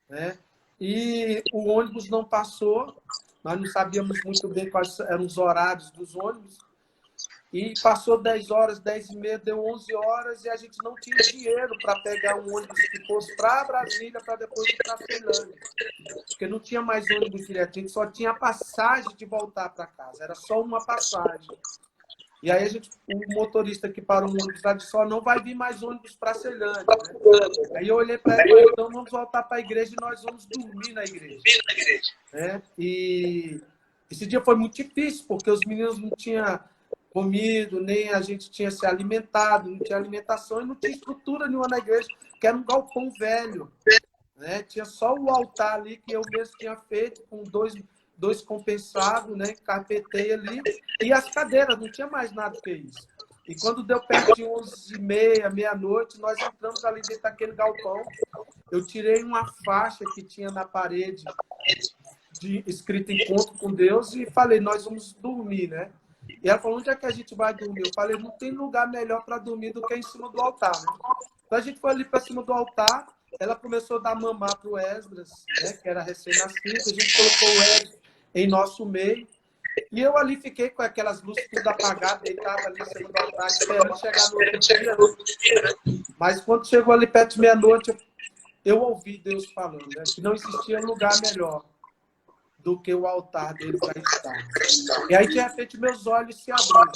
Né? E o ônibus não passou, nós não sabíamos muito bem quais eram os horários dos ônibus. E passou 10 horas, 10 e meia, deu 11 horas e a gente não tinha dinheiro para pegar um ônibus que fosse para Brasília para depois ir para Ceilândia. Porque não tinha mais ônibus direto, a gente só tinha a passagem de voltar para casa, era só uma passagem. E aí o motorista que parou o ônibus lá disse, não vai vir mais ônibus para Ceilândia. Né? Aí eu olhei para ele e falei, então vamos voltar para a igreja e nós vamos dormir na igreja. Né? E esse dia foi muito difícil, porque os meninos não tinham comido, nem a gente tinha se alimentado, não tinha alimentação e não tinha estrutura nenhuma na igreja, que era um galpão velho. Né? Tinha só o altar ali que eu mesmo tinha feito, com dois compensados, né? Carpetei ali, e as cadeiras, não tinha mais nada que isso. E quando deu perto de 11h30, meia-noite, nós entramos ali dentro daquele galpão. Eu tirei uma faixa que tinha na parede, escrita Encontro com Deus, e falei, nós vamos dormir, né? E ela falou, onde é que a gente vai dormir? Eu falei, não tem lugar melhor para dormir do que em cima do altar. Né? Então a gente foi ali para cima do altar, ela começou a dar mamar para o Esdras, né, que era recém-nascido, a gente colocou o Esdras em nosso meio, e eu ali fiquei com aquelas luzes tudo apagadas, deitava ali em cima do altar, esperando chegar no outro dia. Mas quando chegou ali perto de meia-noite, eu ouvi Deus falando, né, que não existia lugar melhor do que o altar dele para estar. E aí, de repente, meus olhos se abriram.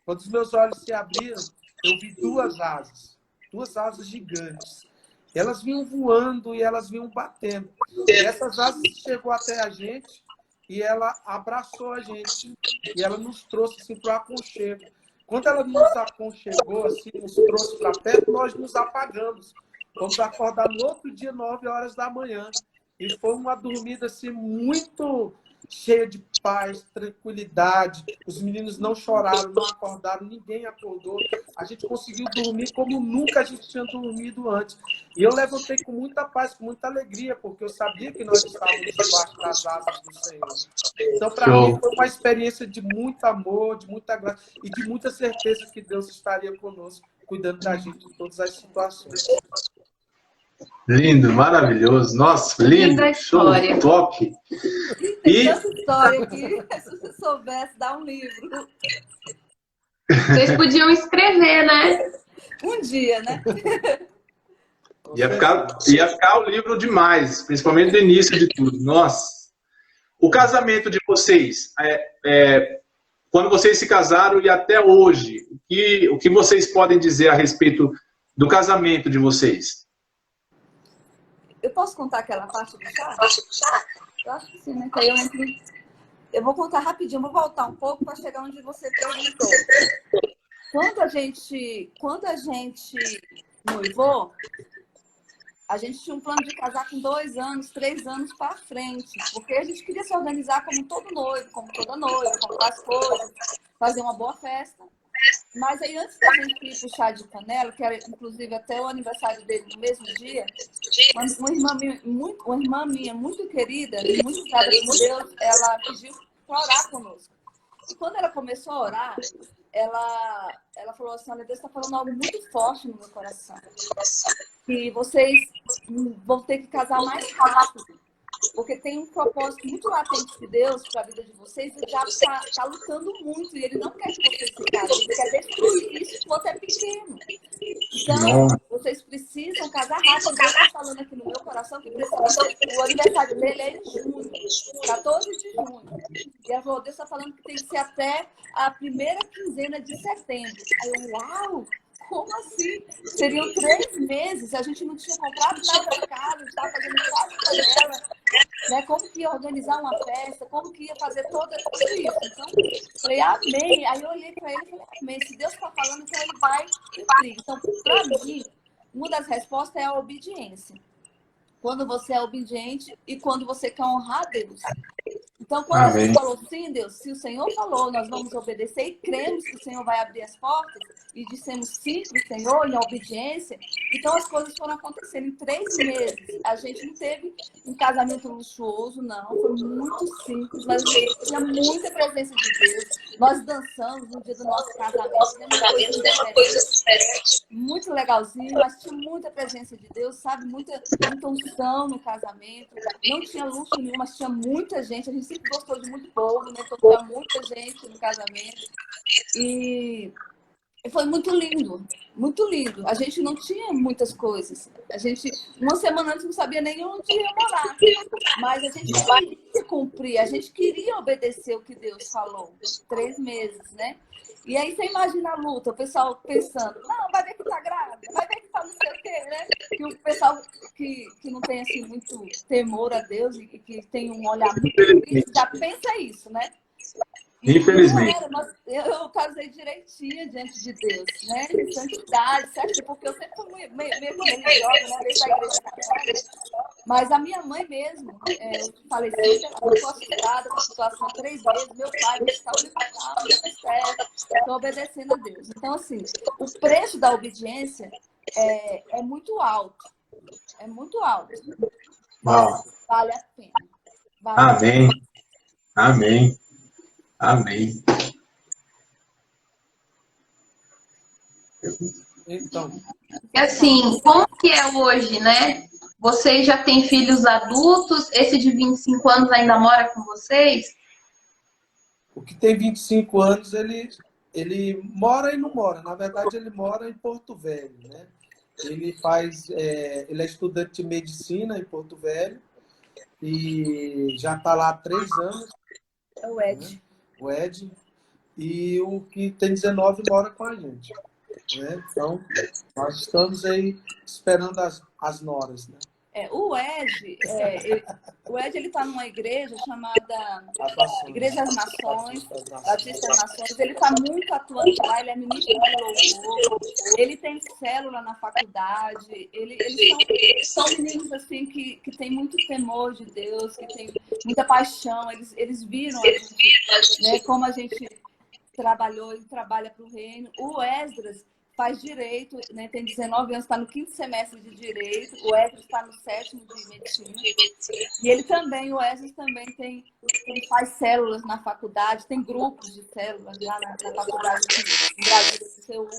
Quando os meus olhos se abriram, eu vi duas asas gigantes. Elas vinham voando e elas vinham batendo. E essas asas chegou até a gente e ela abraçou a gente. E ela nos trouxe assim, para o aconchego. Quando ela nos aconchegou, assim, nos trouxe para perto, nós nos apagamos. Vamos acordar no outro dia, 9 horas da manhã. E foi uma dormida assim, muito cheia de paz, tranquilidade. Os meninos não choraram, não acordaram, ninguém acordou. A gente conseguiu dormir como nunca a gente tinha dormido antes. E eu levantei com muita paz, com muita alegria, porque eu sabia que nós estávamos debaixo das asas do Senhor. Então, para mim, foi uma experiência de muito amor, de muita graça e de muita certeza que Deus estaria conosco, cuidando da gente em todas as situações. Lindo, maravilhoso. Nossa, lindo. Linda história. Show, top. Tem tanta história aqui, se você soubesse, dá um livro. Vocês podiam escrever, né? Um dia, né? Ia ficar o livro demais, principalmente do início de tudo. Nossa. O casamento de vocês, quando vocês se casaram e até hoje, o que vocês podem dizer a respeito do casamento de vocês? Eu posso contar aquela parte do chá? Eu acho que sim, né? Que aí eu vou contar rapidinho, vou voltar um pouco para chegar onde você perguntou. Quando a gente noivou, a gente tinha um plano de casar com 2 anos, 3 anos para frente, porque a gente queria se organizar como todo noivo, como toda noiva, comprar as coisas, fazer uma boa festa. Mas aí, antes da gente ir pro chá de panela, que era inclusive até o aniversário dele no mesmo dia, uma irmã minha muito querida, muito usada por Deus, ela pediu para orar conosco. E quando ela começou a orar, ela falou assim: olha, Deus está falando algo muito forte no meu coração. Que vocês vão ter que casar mais rápido. Porque tem um propósito muito latente de Deus para a vida de vocês e já está lutando muito. E Ele não quer que vocês se casem, Ele quer destruir isso enquanto é pequeno. Então, vocês precisam casar rápido. Deus está falando aqui no meu coração que o aniversário dele é em junho, 14 de junho. E ela falou: Deus está falando que tem que ser até a primeira quinzena de setembro. Aí eu, uau! Como assim? Seriam 3 meses, a gente não tinha comprado nada para casa, a gente estava fazendo quase panela, né? Como que ia organizar uma festa, como que ia fazer tudo isso. Então, falei, amém. Aí eu olhei para ele e falei, amém. Se Deus está falando, então Ele vai cumprir. Então, para mim, uma das respostas é a obediência. Quando você é obediente e quando você quer honrar a Deus. Então, quando a gente falou, sim, Deus, se o Senhor falou, nós vamos obedecer e cremos que o Senhor vai abrir as portas e dissemos sim para o Senhor em obediência, então as coisas foram acontecendo. Em 3 meses, a gente não teve um casamento luxuoso, não, foi muito simples, mas tinha muita presença de Deus. Nós dançamos no dia do nosso casamento, né, coisas diferentes, muito legalzinho, mas tinha muita presença de Deus, sabe, muita unção no casamento. Não tinha luxo nenhum, mas tinha muita gente. A gente sempre gostou de muito povo, né? Tinha muita gente no casamento. E foi muito lindo, muito lindo. A gente não tinha muitas coisas. A gente, uma semana antes, não sabia nem onde ia morar. Mas a gente queria cumprir, a gente queria obedecer o que Deus falou. 3 meses, né? E aí você imagina a luta, o pessoal pensando, não, vai ver que tá grávida, vai ver que tá não sei o quê, né? Que o pessoal que não tem assim muito temor a Deus e que tem um olhar muito difícil, já pensa isso, né? E Infelizmente. Eu casei direitinho diante de Deus, né? Em santidade, certo? Porque eu sempre fui meio religiosa, né? Desde a igreja católica. Mas a minha mãe mesmo, eu falei assim, eu estou assustada com a situação 3 vezes, meu pai me está estou obedecendo a Deus. Então, assim, o preço da obediência é muito alto. É muito alto. Mas vale a pena. Amém. Amém. Amém. Então, Assim, como que é hoje, né? Vocês já têm filhos adultos? Esse de 25 anos ainda mora com vocês? o que tem 25 anos, ele mora e não mora. Na verdade, ele mora em Porto Velho, né? Ele é estudante de medicina em Porto Velho e já está lá há 3 anos. É o Ed. Né? O Ed. E o que tem 19 mora com a gente. Né? Então, nós estamos aí esperando as noras. Né? O Ed ele está numa igreja chamada Igreja das Nações, Batista das Nações. Ele está muito atuante lá, ele é ministro de louvor, ele tem célula na faculdade, eles são meninos assim, que têm muito temor de Deus, que têm muita paixão, eles viram a gente, né, como a gente trabalhou e trabalha para o reino. O Esdras faz direito, né, tem 19 anos, está no 5º semestre de direito, o Esdras está no 7º de medicina. E ele também, o Esdras também ele faz células na faculdade, tem grupos de células lá na faculdade no Brasil, do CEUB,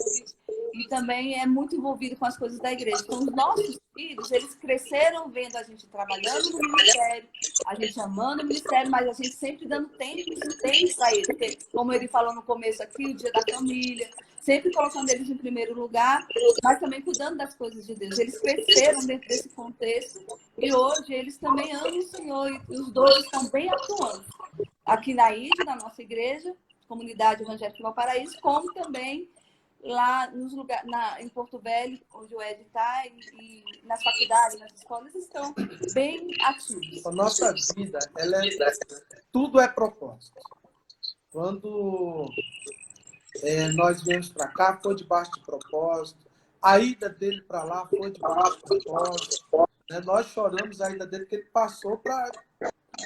e também é muito envolvido com as coisas da igreja. Então, os nossos filhos, eles cresceram vendo a gente trabalhando no ministério, a gente amando o ministério, mas a gente sempre dando tempo para eles. Porque, como ele falou no começo aqui, o dia da família, sempre colocando eles em primeiro lugar, mas também cuidando das coisas de Deus. Eles cresceram dentro desse contexto e hoje eles também amam o Senhor e os dois estão bem atuantes. Aqui na IDE, na nossa igreja, Comunidade Evangélica Valparaíso, como também lá em Porto Velho, onde o Ed está, e nas faculdades, nas escolas, estão bem ativos. A nossa vida, tudo é propósito. Quando nós viemos para cá, foi debaixo de propósito. A ida dele para lá foi debaixo de propósito. Né? Nós choramos a ida dele, porque ele passou para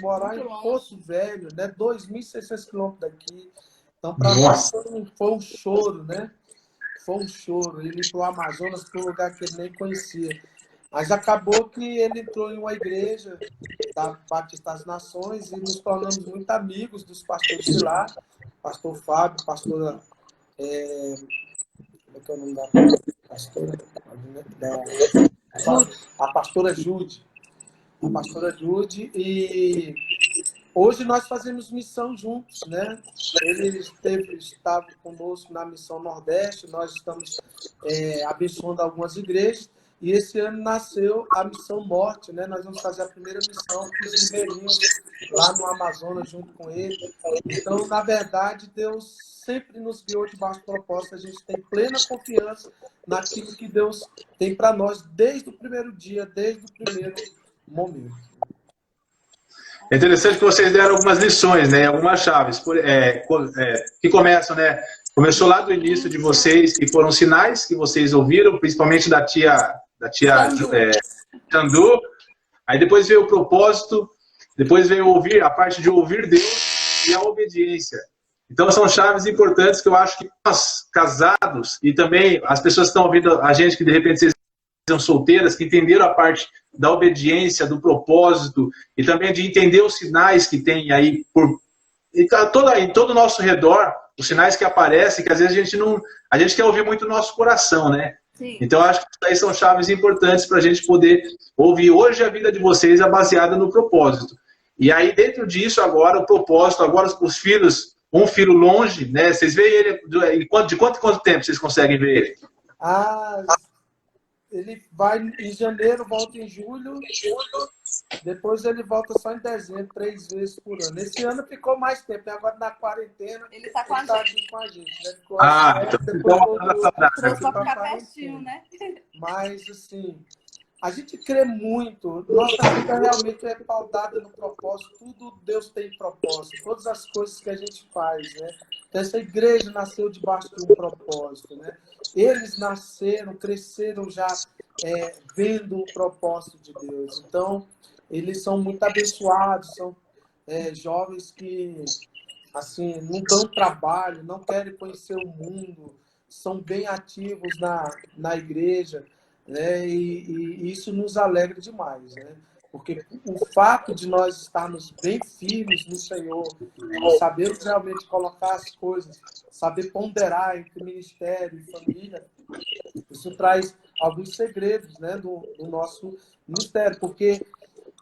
morar em Porto Velho, né? 2.600 quilômetros daqui. Então, para nós foi um choro, né? Foi um choro. Ele ir para o Amazonas, para um lugar que ele nem conhecia. Mas acabou que ele entrou em uma igreja da Batista das Nações e nos tornamos muito amigos dos pastores de lá. Pastor Fábio, pastora... como é que é o nome da pastora? A pastora Jude. A pastora Jude. E hoje nós fazemos missão juntos, né? Ele estava conosco na Missão Nordeste, nós estamos abençoando algumas igrejas, e esse ano nasceu a Missão Norte, né? Nós vamos fazer a primeira missão com os ribeirinhos lá no Amazonas junto com ele. Então, na verdade, Deus sempre nos guiou debaixo do propósito, a gente tem plena confiança naquilo que Deus tem para nós desde o primeiro dia, desde o primeiro momento. É interessante que vocês deram algumas lições, né? Algumas chaves que começam, né? Começou lá do início de vocês, que foram sinais que vocês ouviram, principalmente da tia Xandu. Aí depois veio o propósito, depois veio a parte de ouvir Deus e a obediência. Então são chaves importantes que eu acho que nós, casados, e também as pessoas que estão ouvindo a gente, que de repente vocês são solteiras, que entenderam a parte da obediência, do propósito, e também de entender os sinais que tem aí em todo o nosso redor, os sinais que aparecem, que às vezes a gente quer ouvir muito o nosso coração, né? Sim. Então acho que isso aí são chaves importantes para a gente poder ouvir. Hoje a vida de vocês é baseada no propósito. E aí dentro disso agora, o propósito, agora os filhos, um filho longe, né? Vocês veem ele, de quanto tempo vocês conseguem ver ele? Ele vai em janeiro, volta em julho, depois ele volta só em dezembro, 3 vezes por ano. Esse ano ficou mais tempo, agora na quarentena. Ele está com a gente. Né? Trouxe para ficar pertinho, né? Mas, assim, a gente crê muito. Nossa vida realmente é pautada no propósito. Tudo Deus tem propósito. Todas as coisas que a gente faz, né? Então, essa igreja nasceu debaixo de um propósito, né? Eles nasceram, cresceram já vendo o propósito de Deus. Então, eles são muito abençoados, são jovens que, assim, não dão trabalho, não querem conhecer o mundo, são bem ativos na igreja, né? E isso nos alegra demais, né? Porque o fato de nós estarmos bem firmes no Senhor, sabermos realmente colocar as coisas, saber ponderar entre ministério e família, isso traz alguns segredos, né, do nosso ministério. Porque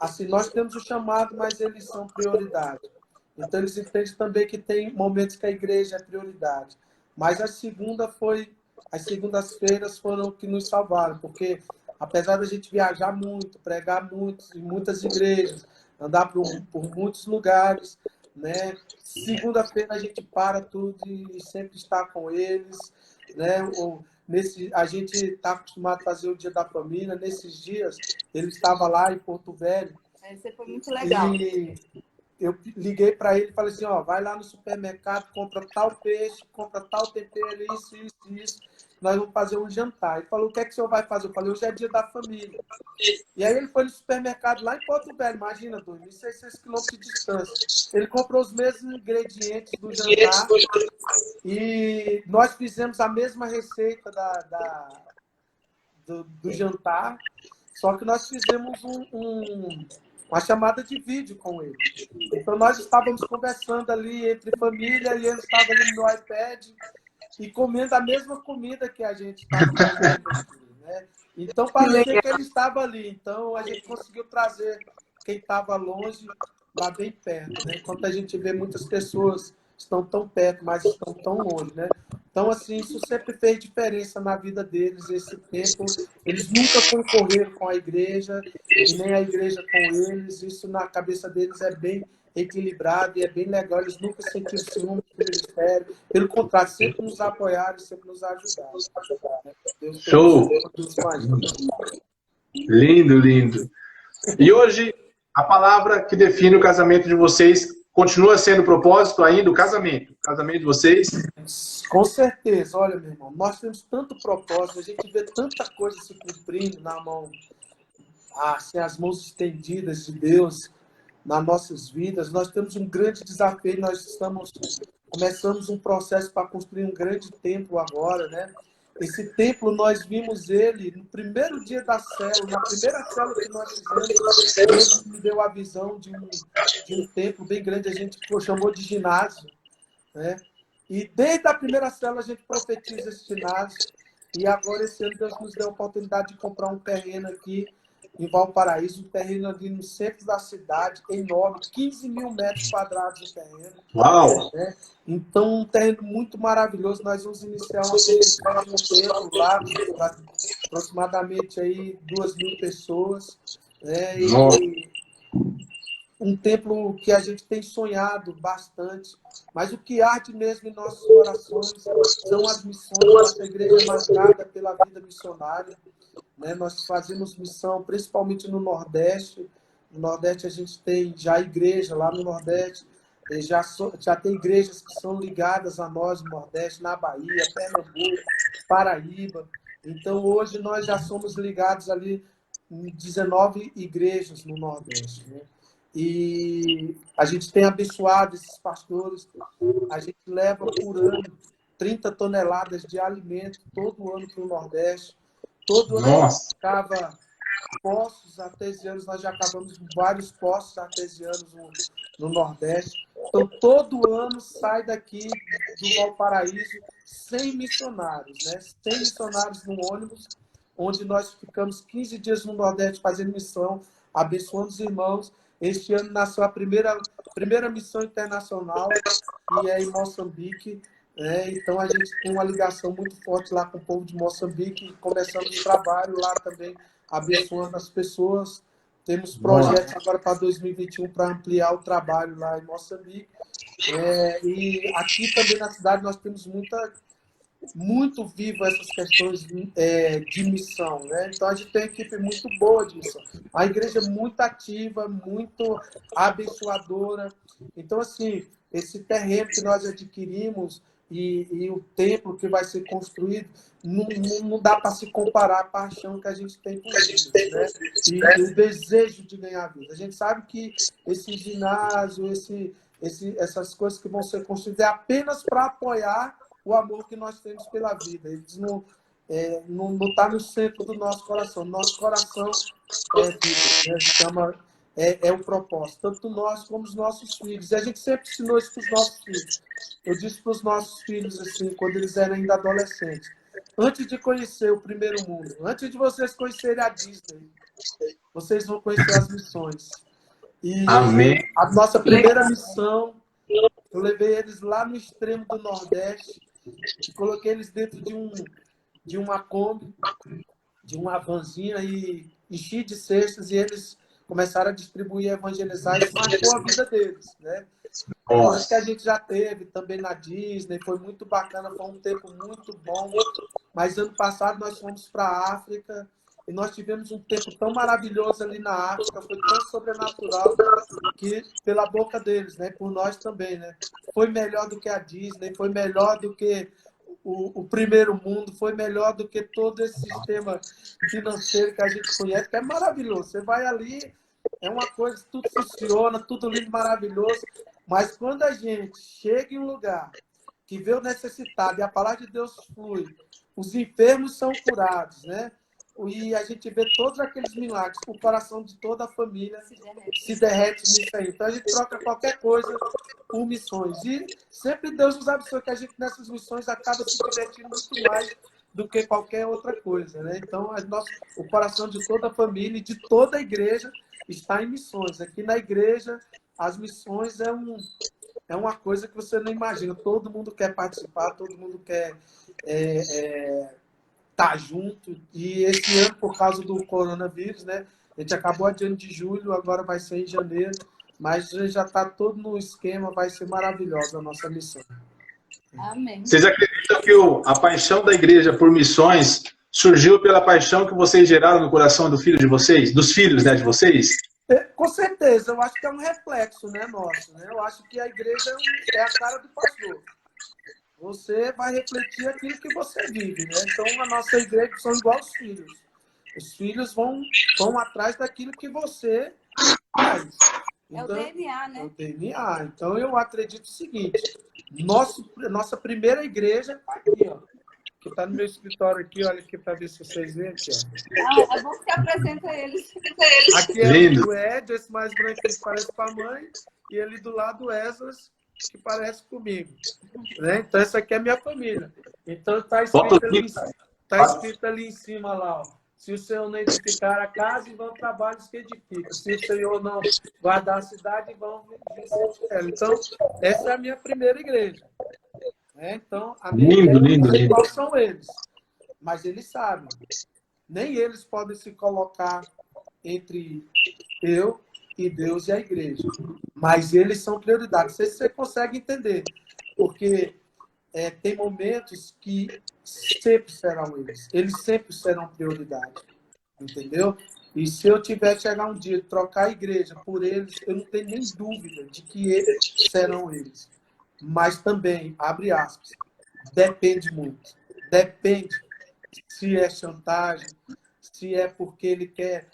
assim, nós temos o chamado, mas eles são prioridade. Então, eles entendem também que tem momentos que a igreja é prioridade. Mas as segundas-feiras foram que nos salvaram, porque apesar da gente viajar muito, pregar muito em muitas igrejas, andar por muitos lugares, né? Segunda-feira a gente para tudo e sempre está com eles, né? a gente está acostumado a fazer o Dia da Família. Nesses dias, ele estava lá em Porto Velho. Isso foi muito legal. E eu liguei para ele e falei assim, ó, vai lá no supermercado, compra tal peixe, compra tal tempero, isso. Nós vamos fazer um jantar. Ele falou, o que é que o senhor vai fazer? Eu falei, hoje é Dia da Família. E aí ele foi no supermercado lá em Porto Velho, imagina, 2.600 quilômetros de distância. Ele comprou os mesmos ingredientes do jantar e nós fizemos a mesma receita do jantar, só que nós fizemos uma chamada de vídeo com ele. Então nós estávamos conversando ali entre família e ele estava ali no iPad e comendo a mesma comida que a gente estava comendo aqui, né? Então, parecia que ele estava ali. Então, a gente conseguiu trazer quem estava longe lá bem perto, né? Enquanto a gente vê muitas pessoas estão tão perto, mas estão tão longe, né? Então, assim, isso sempre fez diferença na vida deles, esse tempo. Eles nunca concorreram com a igreja, e nem a igreja com eles. Isso, na cabeça deles, é bem equilibrado e é bem legal. Eles nunca sentiram ciúme do ministério. Pelo contrário, sempre nos apoiaram, sempre nos ajudaram. Deus Show! Lindo, lindo. E hoje, a palavra que define o casamento de vocês continua sendo o propósito ainda, o casamento de vocês? Com certeza. Olha, meu irmão, nós temos tanto propósito, a gente vê tanta coisa se cumprindo na mão, assim, as mãos estendidas de Deus nas nossas vidas. Nós temos um grande desafio, começamos um processo para construir um grande templo agora, né? Esse templo, nós vimos ele no primeiro dia da célula, na primeira célula que nós fizemos, Deus me deu a visão de um templo bem grande, a gente chamou de ginásio, né? E desde a primeira célula a gente profetiza esse ginásio, e agora esse ano Deus nos deu a oportunidade de comprar um terreno aqui em Valparaíso, um terreno ali no centro da cidade, enorme, 15 mil metros quadrados de terreno. Uau! Né? Então, um terreno muito maravilhoso. Nós vamos iniciar uma construção de um templo lá, para aproximadamente aí 2.000 pessoas. Né? E um templo que a gente tem sonhado bastante, mas o que arde mesmo em nossas orações são as missões. Nossa igreja é marcada pela vida missionária. Né? Nós fazemos missão principalmente no Nordeste. No Nordeste a gente tem já igreja lá no Nordeste, já tem igrejas que são ligadas a nós no Nordeste, na Bahia, Pernambuco, Paraíba. Então hoje nós já somos ligados ali em 19 igrejas no Nordeste. Né? E a gente tem abençoado esses pastores, a gente leva por ano 30 toneladas de alimento todo ano para o Nordeste. Todo ano a gente cava poços artesianos, nós já cavamos vários poços artesianos no Nordeste. Então, todo ano sai daqui do Valparaíso 100 missionários, né? 100 missionários no ônibus, onde nós ficamos 15 dias no Nordeste fazendo missão, abençoando os irmãos. Este ano nasceu a primeira missão internacional, que é em Moçambique. Então, a gente tem uma ligação muito forte lá com o povo de Moçambique. Começamos o trabalho lá também, abençoando as pessoas. Temos projetos agora para 2021 para ampliar o trabalho lá em Moçambique. E aqui também na cidade nós temos muito vivo essas questões de missão. Né? Então, a gente tem uma equipe muito boa disso. A igreja é muito ativa, muito abençoadora. Então, assim, esse terreno que nós adquirimos e o templo que vai ser construído, não dá para se comparar a paixão que a gente tem por isso, né? E o desejo de ganhar vida. A gente sabe que esse ginásio, essas coisas que vão ser construídas é apenas para apoiar o amor que nós temos pela vida. Eles não está no centro do nosso coração. Nosso coração é o propósito, tanto nós como os nossos filhos. E a gente sempre ensinou isso para os nossos filhos. Eu disse para os nossos filhos, assim, quando eles eram ainda adolescentes, antes de conhecer o primeiro mundo, antes de vocês conhecerem a Disney, vocês vão conhecer as missões. E Amém. A nossa primeira missão, eu levei eles lá no extremo do Nordeste e coloquei eles dentro de uma Kombi, de uma vanzinha, e enchi de cestas, e eles começaram a distribuir, evangelizar, e marcou a vida deles, né? Coisa que a gente já teve também na Disney, foi muito bacana, foi um tempo muito bom, mas ano passado nós fomos para a África e nós tivemos um tempo tão maravilhoso ali na África, foi tão sobrenatural que pela boca deles, né, por nós também, né, foi melhor do que a Disney, foi melhor do que o primeiro mundo, foi melhor do que todo esse sistema financeiro que a gente conhece, que é maravilhoso. Você vai ali, é uma coisa, tudo funciona, tudo lindo, maravilhoso, mas quando a gente chega em um lugar que vê o necessitado e a palavra de Deus flui, os enfermos são curados, né? E a gente vê todos aqueles milagres, o coração de toda a família se derrete nisso aí. Então a gente troca qualquer coisa por missões. E sempre Deus nos abençoe que a gente nessas missões acaba se divertindo muito mais do que qualquer outra coisa, né? Então o coração de toda a família e de toda a igreja está em missões. Aqui na igreja, as missões é uma coisa que você não imagina. Todo mundo quer participar, todo mundo quer estar junto. E esse ano, por causa do coronavírus, né, a gente acabou adiando de julho, agora vai ser em janeiro, mas já está todo no esquema, vai ser maravilhosa a nossa missão. Amém. Vocês acreditam que a paixão da igreja por missões surgiu pela paixão que vocês geraram no coração do filho de vocês, dos filhos, né, de vocês? Com certeza, eu acho que é um reflexo, né, nosso, né? Eu acho que a igreja é a cara do pastor. Você vai refletir aquilo que você vive, né? Então, a nossa igreja são igual os filhos. Os filhos vão atrás daquilo que você faz. Então, é o DNA, né? É o DNA. Então, eu acredito o seguinte. Nossa primeira igreja está aqui, ó. Que está no meu escritório aqui, olha aqui para ver se vocês veem aqui, ó. É bom que você apresenta eles. Aqui é o Ed, esse mais branco que parece com a mãe, e ele do lado o Esdras, que parece comigo. Né? Então, essa aqui é a minha família. Então, está escrito ali em cima, lá, ó. Se o Senhor não edificar a casa, vão trabalhos que edificam. Se o Senhor não guardar a cidade, vão vencer ela. Então, essa é a minha primeira igreja. Né? Então, a minha igreja, qual são eles? Mas eles sabem. Nem eles podem se colocar entre eu e Deus e a igreja. Mas eles são prioridade. Não sei se você consegue entender. Porque tem momentos que sempre serão eles. Eles sempre serão prioridade. Entendeu? E se eu tiver que chegar um dia e trocar a igreja por eles, eu não tenho nem dúvida de que eles serão eles. Mas também, abre aspas, depende muito. Depende se é chantagem, se é porque ele quer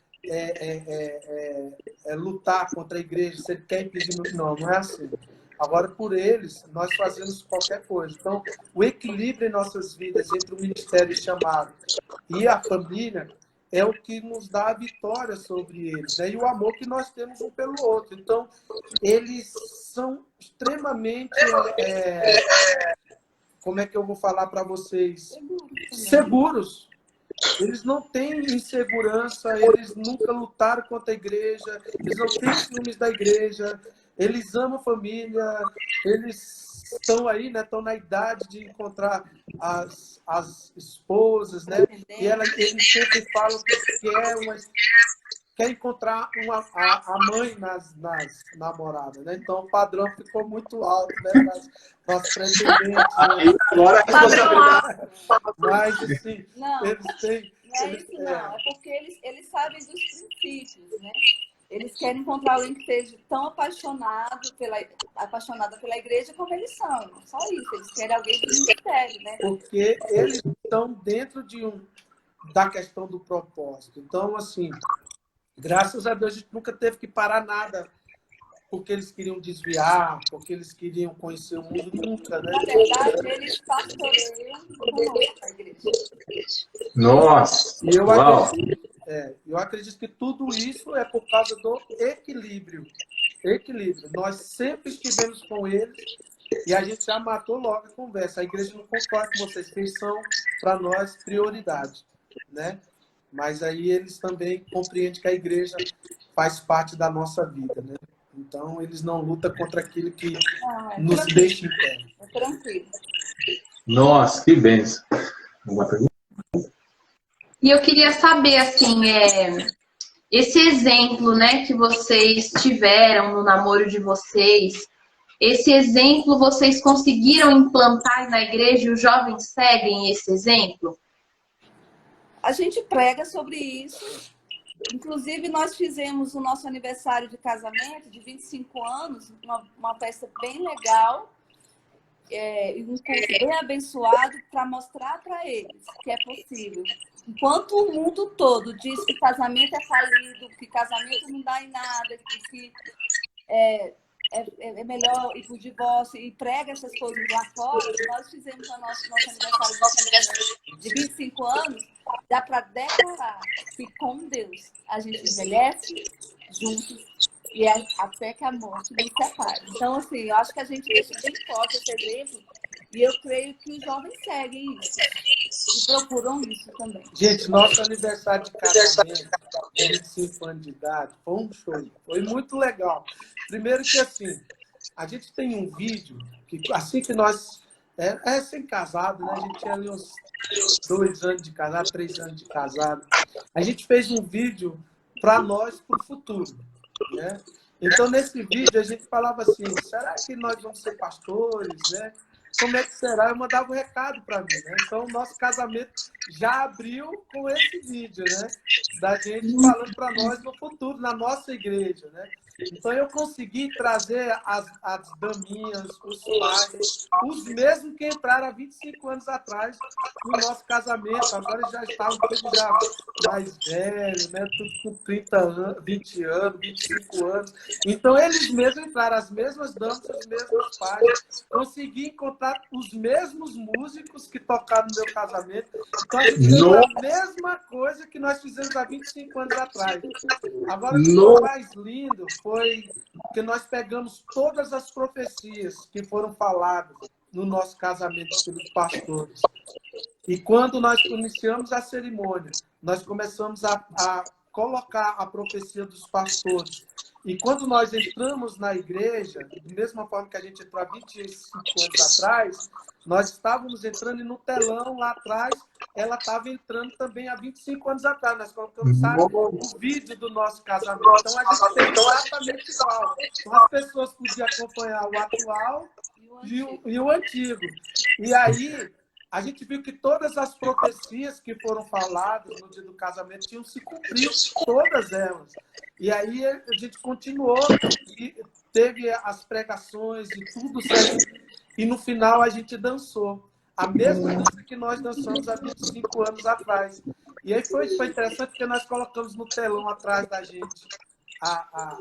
lutar contra a igreja, se ele quer impedir. Não é assim. Agora, por eles, nós fazemos qualquer coisa. Então, o equilíbrio em nossas vidas entre o ministério chamado e a família é o que nos dá a vitória sobre eles, né? E o amor que nós temos um pelo outro. Então, eles são extremamente... como é que eu vou falar para vocês? Seguros. Eles não têm insegurança, eles nunca lutaram contra a igreja, eles não têm ciúmes da igreja, eles amam a família, eles estão aí, né? Estão na idade de encontrar as esposas, né? E eles sempre falam que quer encontrar a mãe nas namoradas, né? Então o padrão ficou muito alto, né? Nas pretendentes. Né? Mas, assim, não, eles têm... Não é isso, não. É porque eles sabem dos princípios, né? Eles querem encontrar alguém que esteja tão apaixonada pela igreja como eles são. Só isso. Eles querem alguém do ministério, né? Porque eles estão dentro da questão do propósito. Então, assim, graças a Deus, a gente nunca teve que parar nada porque eles queriam desviar, porque eles queriam conhecer o mundo. Nunca, né? Na verdade, eles pastoreiam a igreja. Nossa! E eu acredito que tudo isso é por causa do equilíbrio. Nós sempre estivemos com eles e a gente já matou logo a conversa. A igreja não concorda com vocês, que eles são, para nós, prioridade, né? Mas aí eles também compreendem que a igreja faz parte da nossa vida, né? Então, eles não lutam contra aquilo que nos deixa em pé. É tranquilo. Nossa, que bênção. Uma pergunta? E eu queria saber, assim, esse exemplo, né, que vocês tiveram no namoro de vocês, esse exemplo vocês conseguiram implantar na igreja e os jovens seguem esse exemplo? a gente prega sobre isso. Inclusive, nós fizemos o nosso aniversário de casamento de 25 anos, uma festa bem legal, um curso bem abençoado para mostrar para eles que é possível. Enquanto o mundo todo diz que casamento é falido, que casamento não dá em nada, que é melhor ir para o divórcio e prega essas coisas lá fora, nós fizemos o nosso aniversário de 25 anos, dá para declarar que com Deus a gente envelhece juntos e até que a morte nos separe. Então, assim, eu acho que a gente deixa bem forte esse exemplo e eu creio que os jovens seguem isso e procuram isso também. Gente, nosso aniversário de casamento, 25 anos de idade, foi um show. Foi muito legal. Primeiro que, assim, a gente tem um vídeo que, assim que nós... recém-casado, né? A gente tinha ali uns 2 anos de casado, 3 anos de casado. A gente fez um vídeo para nós, para o futuro, né? Então, nesse vídeo, a gente falava assim, será que nós vamos ser pastores, né? Como é que será? Eu mandava um recado para mim, né? Então, o nosso casamento já abriu com esse vídeo, né? Da gente falando para nós no futuro, na nossa igreja, né? Então, eu consegui trazer as daminhas, os pais, os mesmos que entraram há 25 anos atrás no nosso casamento. Agora já está um pouco já mais velho, né? Tudo com 30 anos, 20 anos, 25 anos. Então, eles mesmos entraram, as mesmas damas, os mesmos pais. Consegui encontrar os mesmos músicos que tocaram no meu casamento. Então, a gente fez a mesma coisa que nós fizemos há 25 anos atrás. Agora, o que foi mais lindo foi que nós pegamos todas as profecias que foram faladas no nosso casamento pelos pastores. E quando nós iniciamos a cerimônia, nós começamos a colocar a profecia dos pastores. E quando nós entramos na igreja, da mesma forma que a gente entrou há 25 anos atrás, nós estávamos entrando e no telão lá atrás, ela estava entrando também há 25 anos atrás. Nós colocamos o vídeo do nosso casamento. Então, a gente tem exatamente igual. Então, as pessoas podiam acompanhar o atual e o antigo. E aí, a gente viu que todas as profecias que foram faladas no dia do casamento tinham se cumprido, todas elas. E aí, a gente continuou e teve as pregações e tudo certo. E no final, a gente dançou. A mesma dança que nós dançamos há 25 anos atrás. E aí foi interessante porque nós colocamos no telão atrás da gente a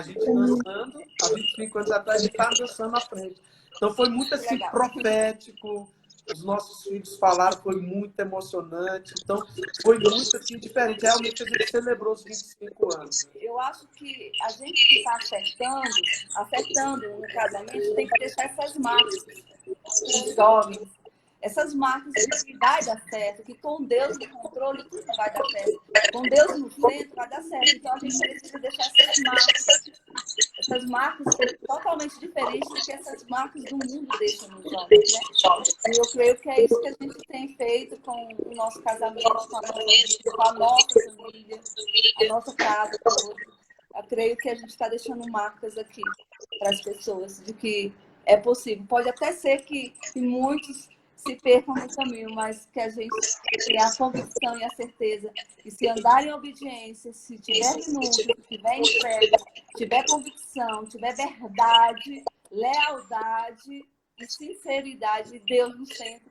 gente dançando, há 25 anos atrás, a gente estava dançando na frente. Então foi muito assim, profético. Os nossos filhos falaram, foi muito emocionante. Então foi muito assim, diferente. Realmente a gente celebrou os 25 anos. Eu acho que a gente que está acertando no casamento, tem que deixar essas marcas os jovens. Essas marcas de que vai dar certo, que com Deus no controle tudo vai dar certo. Com Deus no centro vai dar certo. Então a gente precisa deixar essas marcas totalmente diferentes do que essas marcas do mundo deixam nos jovens, né? E eu creio que é isso que a gente tem feito com o nosso casamento, com a nossa família, a nossa casa toda. Eu creio que a gente está deixando marcas aqui para as pessoas de que é possível. Pode até ser que muitos se percam no caminho, mas que a gente tenha a convicção e a certeza que se andar em obediência, se tiver renúncia, se tiver entrega, tiver convicção, tiver verdade, lealdade e sinceridade, Deus no centro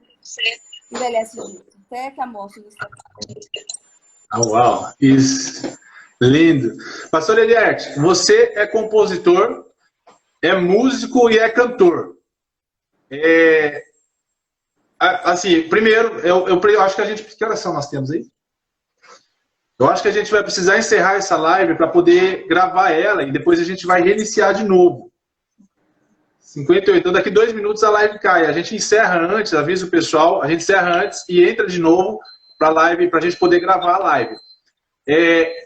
envelhece junto, até que a morte nos separe. Uau, isso. Lindo. Pastor Eliette, você é compositor, é músico e é cantor. Assim, primeiro, eu acho que a gente... Que oração nós temos aí? Eu acho que a gente vai precisar encerrar essa live para poder gravar ela e depois a gente vai reiniciar de novo. 58, então daqui 2 minutos a live cai. A gente encerra antes, avisa o pessoal, a gente encerra antes e entra de novo para a live, para a gente poder gravar a live.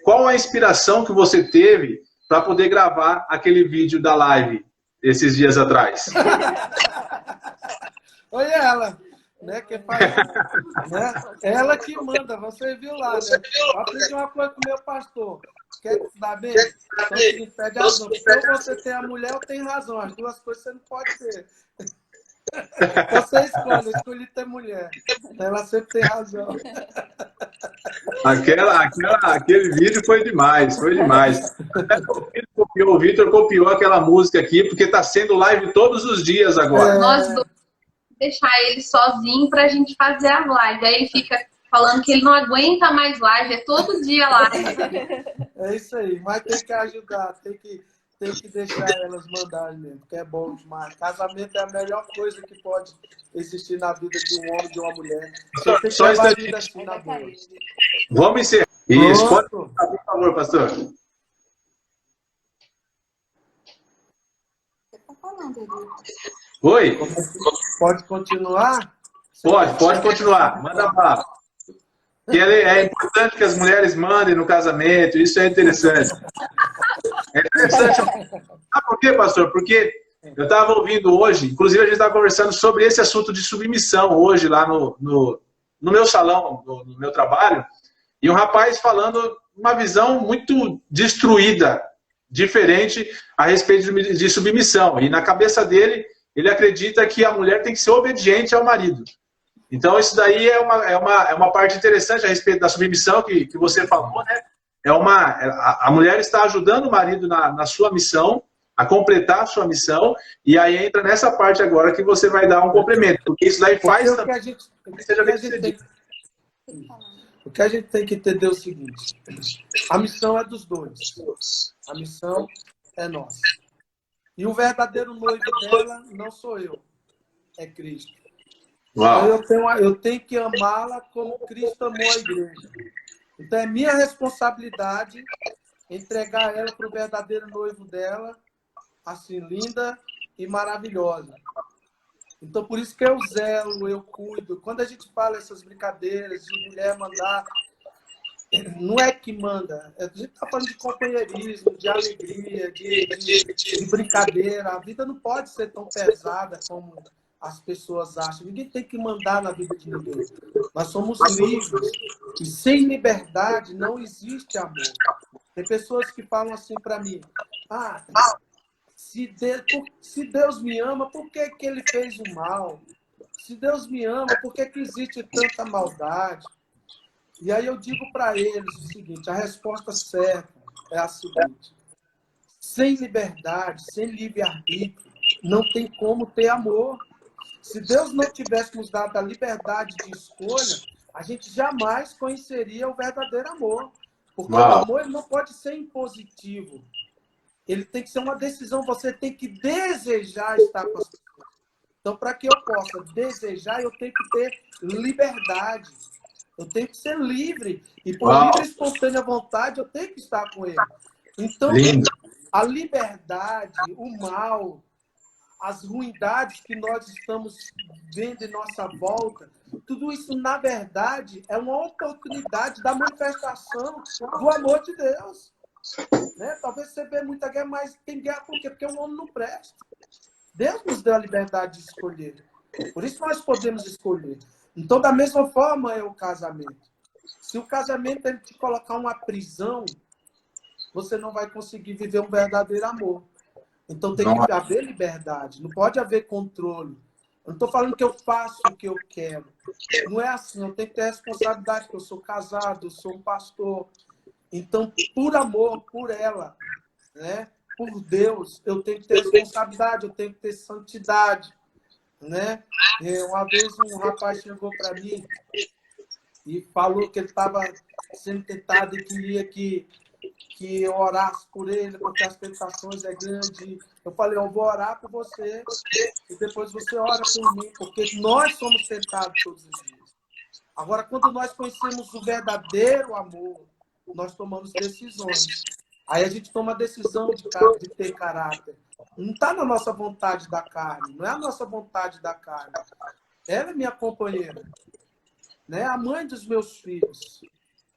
Qual a inspiração que você teve para poder gravar aquele vídeo da live esses dias atrás? Oi, ela, né? Que faz, né? Ela que manda, você viu lá, né? Eu aprendi uma coisa com o meu pastor. Quer se dar bem? Então, se pede razão. Então, você tem a mulher ou tem razão. As duas coisas você não pode ter. Você escolhe, eu escolhi ter mulher. Ela sempre tem razão. Aquele vídeo foi demais, foi demais. O Vitor copiou aquela música aqui, porque está sendo live todos os dias agora. Nós dois deixar ele sozinho pra gente fazer as lives. Aí ele fica falando que ele não aguenta mais live, é todo dia live. É isso aí, mas tem que ajudar, tem que deixar elas mandarem mesmo, porque é bom demais. Casamento é a melhor coisa que pode existir na vida de um homem e de uma mulher. Você tem que levar a vida assim na boa. Vamos encerrar. Isso, pode, Pronto. por favor, pastor. Você tá falando, Edu? Oi? Pode continuar? Pode continuar. Manda bala. Que é importante que as mulheres mandem no casamento, isso é interessante. É interessante. Sabe por quê, pastor? Porque eu estava ouvindo hoje, inclusive a gente estava conversando sobre esse assunto de submissão hoje lá no meu salão, no meu trabalho, e um rapaz falando uma visão muito destruída, diferente a respeito de submissão. E na cabeça dele, ele acredita que a mulher tem que ser obediente ao marido. Então, isso daí é uma parte interessante a respeito da submissão que você falou, né? A mulher está ajudando o marido na sua missão, a completar a sua missão, e aí entra nessa parte agora que você vai dar um complemento, porque isso daí faz também que seja bem sucedido. O que a gente tem que entender é o seguinte: a missão é dos dois, a missão é nossa. E o verdadeiro noivo dela não sou eu, é Cristo. Então, eu tenho que amá-la como Cristo amou a igreja. Então, é minha responsabilidade entregar ela para o verdadeiro noivo dela, assim, linda e maravilhosa. Então, por isso que eu zelo, eu cuido. Quando a gente fala essas brincadeiras de mulher mandar, não é que manda. A gente está falando de companheirismo, de alegria, de brincadeira. A vida não pode ser tão pesada como as pessoas acham. Ninguém tem que mandar na vida de ninguém. Nós somos livres. E sem liberdade não existe amor. Tem pessoas que falam assim para mim: ah, se Deus me ama, por que ele fez o mal? Se Deus me ama, por que existe tanta maldade? E aí eu digo para eles o seguinte: a resposta certa é a seguinte: sem liberdade, sem livre-arbítrio, não tem como ter amor. Se Deus não tivesse nos dado a liberdade de escolha, a gente jamais conheceria o verdadeiro amor. Porque o amor ele não pode ser impositivo. Ele tem que ser uma decisão. Você tem que desejar estar com as pessoas. Então, para que eu possa desejar, eu tenho que ter liberdade. Eu tenho que ser livre. E por livre e espontânea vontade, eu tenho que estar com ele. Então, a liberdade, o mal, as ruindades que nós estamos vendo em nossa volta, tudo isso, na verdade, é uma oportunidade da manifestação do amor de Deus. Né? Talvez você vê muita guerra, mas tem guerra por quê? Porque o homem não presta. Deus nos deu a liberdade de escolher. Por isso nós podemos escolher. Então, da mesma forma é o casamento. Se o casamento ele te colocar uma prisão, você não vai conseguir viver um verdadeiro amor. Então tem que haver liberdade, não pode haver controle. Eu não estou falando que eu faço o que eu quero. Não é assim, eu tenho que ter responsabilidade, porque eu sou casado, eu sou um pastor. Então, por amor, por ela, né? Por Deus, eu tenho que ter responsabilidade, eu tenho que ter santidade. Né? Uma vez um rapaz chegou para mim e falou que ele estava sendo tentado e queria que eu orasse por ele, porque as tentações é grande. Eu falei, eu vou orar por você e depois você ora por mim, porque nós somos tentados todos os dias. Agora, quando nós conhecemos o verdadeiro amor, nós tomamos decisões. Aí a gente toma a decisão de ter caráter. Não está na nossa vontade da carne, não é a nossa vontade da carne. Ela é minha companheira, né? A mãe dos meus filhos.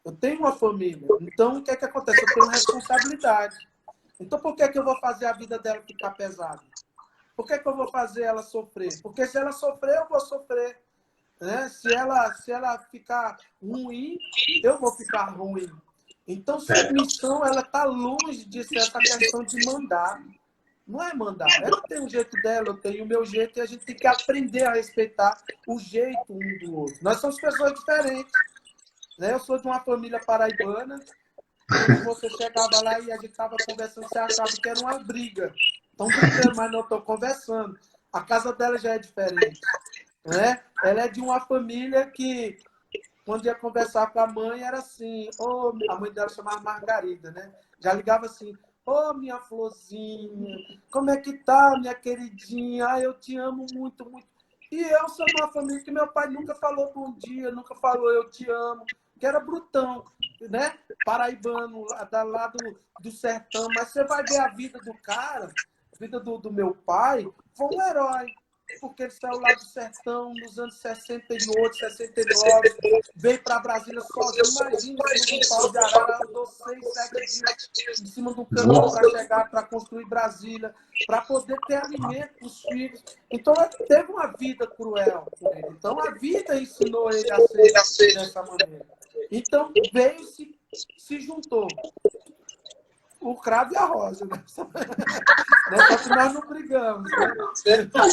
Eu tenho uma família. Então, o que é que acontece? Eu tenho responsabilidade. Então, por que eu vou fazer a vida dela ficar pesada? Por que eu vou fazer ela sofrer? Porque se ela sofrer, eu vou sofrer. Né? Se ela ficar ruim, eu vou ficar ruim. Então, submissão, ela está longe de ser essa questão de mandar. Não é mandar. Ela tem o jeito dela, eu tenho o meu jeito, e a gente tem que aprender a respeitar o jeito um do outro. Nós somos pessoas diferentes. Né? Eu sou de uma família paraibana, onde você chegava lá e a gente estava conversando, você achava que era uma briga. Estão brigando, mas não estou conversando. A casa dela já é diferente. Né? Ela é de uma família que, quando ia conversar com a mãe, era assim, oh, a mãe dela chamava Margarida, né? Já ligava assim, ô, minha florzinha, como é que tá, minha queridinha? Ah, eu te amo muito, muito. E eu sou de uma família que meu pai nunca falou bom dia, nunca falou eu te amo, que era brutão, né? Paraibano, lá do sertão. Mas você vai ver a vida do cara, a vida do meu pai, foi um herói. Porque ele saiu lá do sertão nos anos 68, 69, veio para Brasília sozinho. Imagina, em cima do pau de arara, andou 6, 7 dias em cima do caminhão para chegar, para construir Brasília, para poder ter alimento para os filhos. Então, ele teve uma vida cruel com ele. Então, a vida ensinou ele a ser dessa maneira. Então, veio, se juntou. O cravo e a rosa, né? Só que nós não brigamos, né? Então,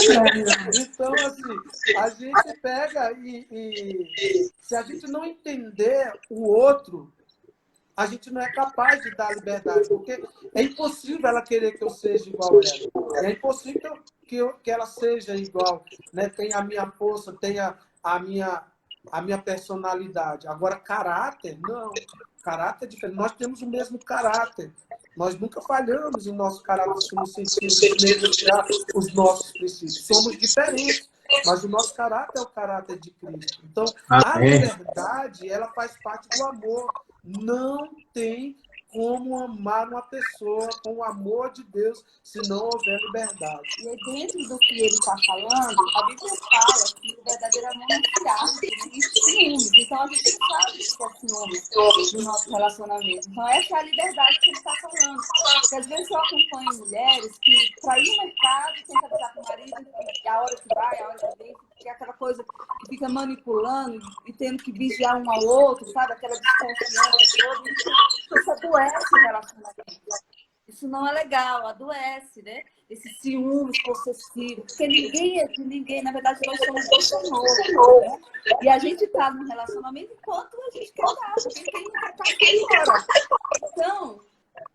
assim, a gente pega e se a gente não entender o outro, a gente não é capaz de dar liberdade, porque é impossível ela querer que eu seja igual a ela. É impossível que ela seja igual, né? Tenha a minha força, tenha a minha personalidade. Agora, caráter, não. Caráter é diferente. Nós temos o mesmo caráter. Nós nunca falhamos em nosso caráter no sentido de negociar os nossos princípios. Somos diferentes, mas o nosso caráter é o caráter de Cristo. Então, a liberdade, ela faz parte do amor. Não tem como amar uma pessoa com o amor de Deus se não houver liberdade. E aí, dentro do que ele está falando, a Bíblia fala que o verdadeiro amor não se acha, existe ciúmes. Então, a gente sabe que é ciúmes no nosso relacionamento. Então, essa é a liberdade que ele está falando. Porque, às vezes, eu acompanho mulheres que, para ir no mercado, tem que avisar para o marido que a hora que vai, a hora que vem, que é aquela coisa que fica manipulando e tendo que vigiar um ao outro, sabe? Aquela desconfiança toda. Isso adoece o relacionamento. Isso não é legal, adoece, né? Esse ciúmes possessivo. Porque ninguém é de ninguém. Na verdade, nós somos do Senhor. Né? E a gente está num relacionamento enquanto a gente quer dar. Porque quem não quer estar fora. Então,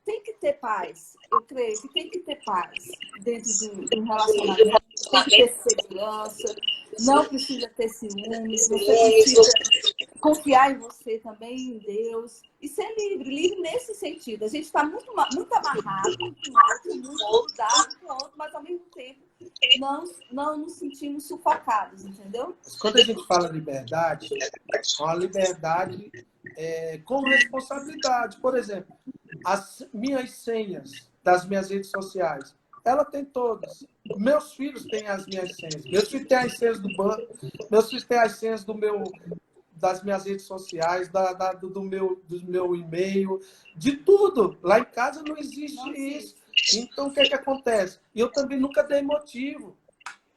tem que ter paz. Eu creio que tem que ter paz dentro de um relacionamento. Tem que ter segurança. Não precisa ter ciúmes. Você precisa confiar em você também, em Deus. E ser livre. Livre nesse sentido. A gente está muito amarrado com o outro, muito grudado com o outro, mas ao mesmo tempo não nos sentimos sufocados, entendeu? Quando a gente fala liberdade, é uma liberdade com responsabilidade. Por exemplo, as minhas senhas das minhas redes sociais, ela tem todas. Meus filhos têm as minhas senhas. Meus filhos têm as senhas do banco. Meus filhos têm as senhas das minhas redes sociais, do meu e-mail, de tudo. Lá em casa não existe isso. Então, o que acontece? Eu também nunca dei motivo.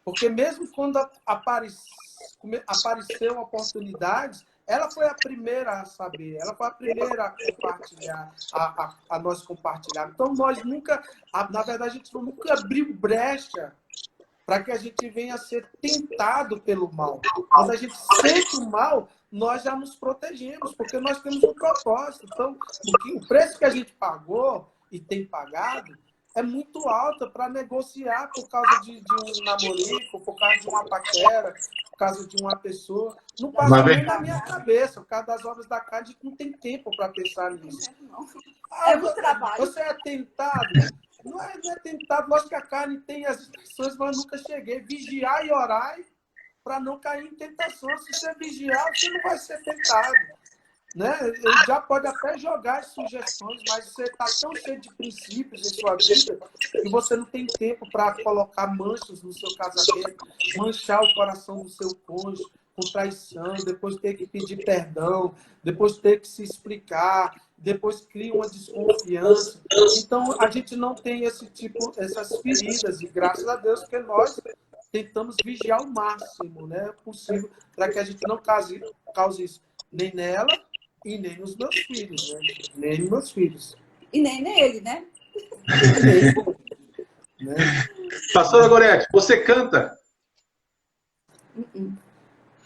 Porque mesmo quando apareceu oportunidades, ela foi a primeira a saber, ela foi a primeira a compartilhar, a nós compartilhar. Então, nós nunca, na verdade, a gente nunca abriu brecha para que a gente venha a ser tentado pelo mal. Quando a gente sente o mal, nós já nos protegemos, porque nós temos um propósito. Então, o preço que a gente pagou e tem pagado é muito alto para negociar por causa de um namorico, por causa de uma paquera, por causa de uma pessoa. Não passa nem na minha cabeça. Por causa das obras da carne, a gente não tem tempo para pensar nisso. É muito trabalho. Você é tentado? Não é tentado. Lógico que a carne tem as instruções, mas eu nunca cheguei. Vigiar e orar para não cair em tentação. Se você vigiar, você não vai ser tentado. Né? Ele já pode até jogar as sugestões, mas você está tão cheio de princípios em sua vida que você não tem tempo para colocar manchas no seu casamento, manchar o coração do seu cônjuge com traição, depois ter que pedir perdão, depois ter que se explicar, depois cria uma desconfiança. Então, a gente não tem essas feridas, e graças a Deus, porque nós tentamos vigiar o máximo, né, possível para que a gente não cause isso nem nela e nem nos meus filhos, né? Nem nos meus filhos. E nem nele, né? né? Pastora Gorete, você canta?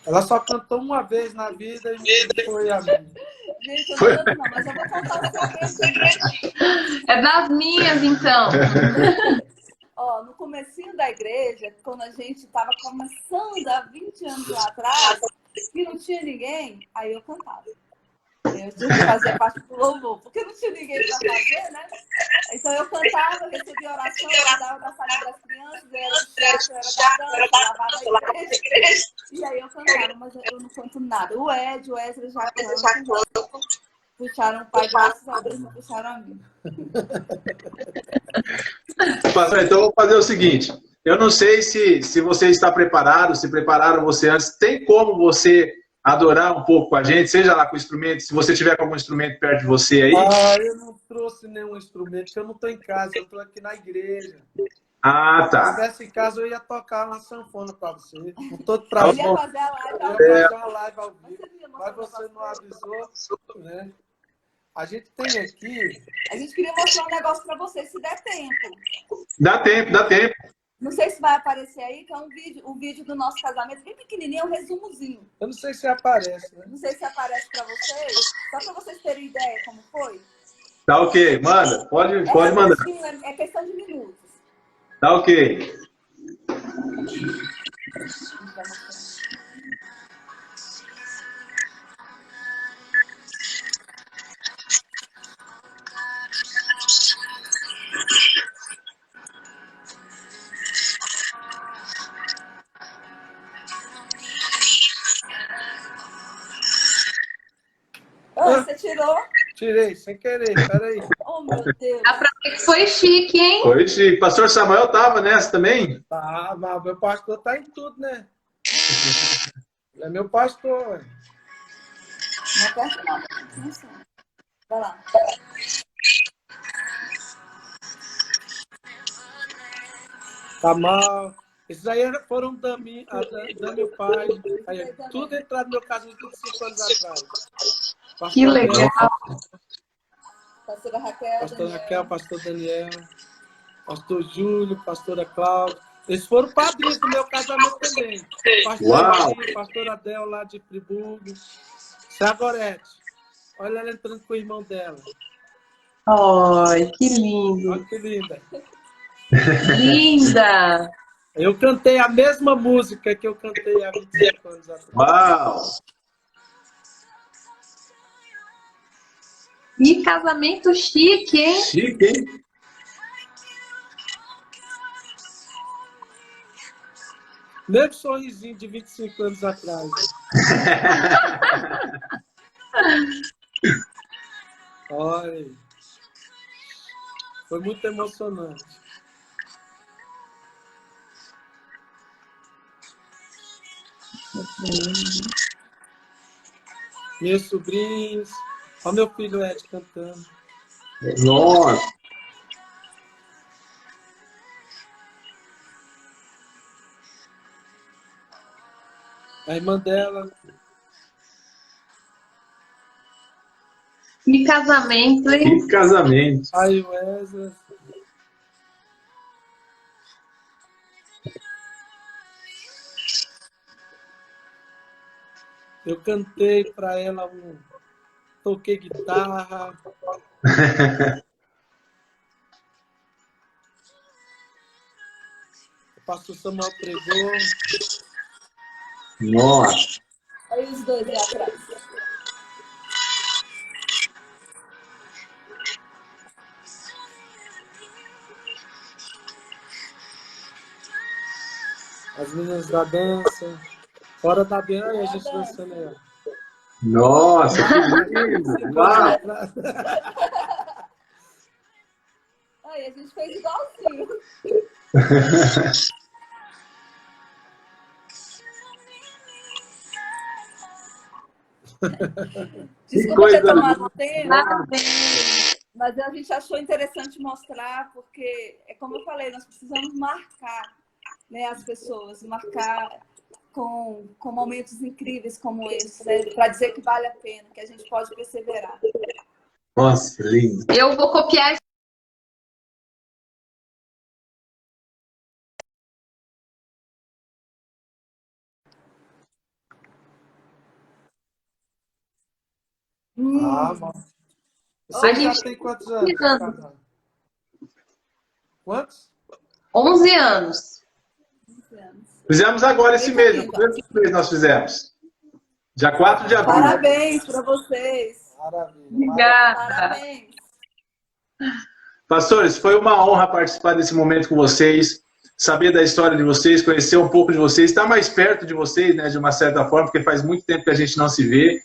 Ela só cantou uma vez na vida e foi a minha. Gente, eu não canto não, mas eu vou contar um segredo. É das minhas, então. Ó, no comecinho da igreja, quando a gente estava começando há 20 anos lá atrás, e não tinha ninguém, aí eu cantava. Eu tinha que fazer parte do louvor, porque não tinha ninguém para fazer, né? Então eu cantava, recebia oração, eu dava da sala das crianças, eu era do teatro, eu era da dança, lavava a igreja. E aí eu cantava, mas eu não canto nada. O Wesley já cantam, puxaram o pai, graças a Deus, não puxaram a mim. Pastor, então eu vou fazer o seguinte. Eu não sei se você está preparado, se prepararam você antes. Tem como você adorar um pouco com a gente, seja lá com o instrumento, se você tiver com algum instrumento perto de você aí? Ah, eu não trouxe nenhum instrumento, porque eu não estou em casa, eu estou aqui na igreja. Ah, Se tá. estivesse em casa, eu ia tocar uma sanfona para você. Não estou de Eu prazo. ia fazer a live ao Eu vivo. ia fazer uma live ao vivo, Mas mas você não avisou, né? A gente tem aqui... a gente queria mostrar um negócio para vocês, se der tempo. Dá tempo, dá tempo. Não sei se vai aparecer aí, que é um vídeo do nosso casamento, bem pequenininho, um resumozinho. Eu não sei se aparece, né? Não sei se aparece para vocês, só para vocês terem ideia como foi. Tá ok, manda. Pode mandar. Rapidinho, é questão de minutos. Tá ok. Você tirou? Tirei, sem querer, peraí. Oh, meu Deus. Dá pra ver que foi chique, hein? Foi, Chico. Pastor Samuel tava nessa também? Tá, mas meu pastor tá em tudo, né? Ele é meu pastor, ué. Não aperta nada. Vai lá. Tá mal. Esses aí foram da meu pai. Aí, tudo entrado no meu casamento 25 anos atrás. Pastor Que legal. Pastora Raquel. Pastor Raquel, pastor Daniel, pastor Júlio, pastora Cláudia. Eles foram padrinhos do meu casamento também. Uau! Pastora Adel lá de Friburgo. Céa Gorete. Olha ela entrando com o irmão dela. Ai, que lindo. Olha que linda. Linda. Eu cantei a mesma música que eu cantei há 25 anos atrás. Uau! Que casamento chique, hein? Chique, hein? Mesmo sorrisinho de 25 anos atrás. Olha, foi muito emocionante. Meus sobrinhos, olha meu filho Ed cantando. Nossa! A irmã dela. Que casamento, hein? Que casamento! Aí o Wesley. Eu cantei para ela, toquei guitarra. O pastor Samuel pregou. Nossa! Olha os dois lá atrás. As meninas da dança. Fora da dança, a gente dançando aí. Nossa, que lindo! Uau! Aí a gente fez igualzinho. Desculpa ter tomado tempo, mas a gente achou interessante mostrar, porque, é como eu falei, nós precisamos marcar, né, as pessoas, marcar com momentos incríveis como esse, né, para dizer que vale a pena, que a gente pode perseverar. Nossa, lindo! Eu vou copiar Ah, mano. Você A já gente tem quantos anos? anos. Quantos? 11 anos. Fizemos agora esse Eita, mês, no linda. começo do mês nós fizemos. Dia 4 de abril. Parabéns para vocês. Maravilha. Obrigada. Parabéns. Pastores, foi uma honra participar desse momento com vocês, saber da história de vocês, conhecer um pouco de vocês, estar mais perto de vocês, né, de uma certa forma, porque faz muito tempo que a gente não se vê.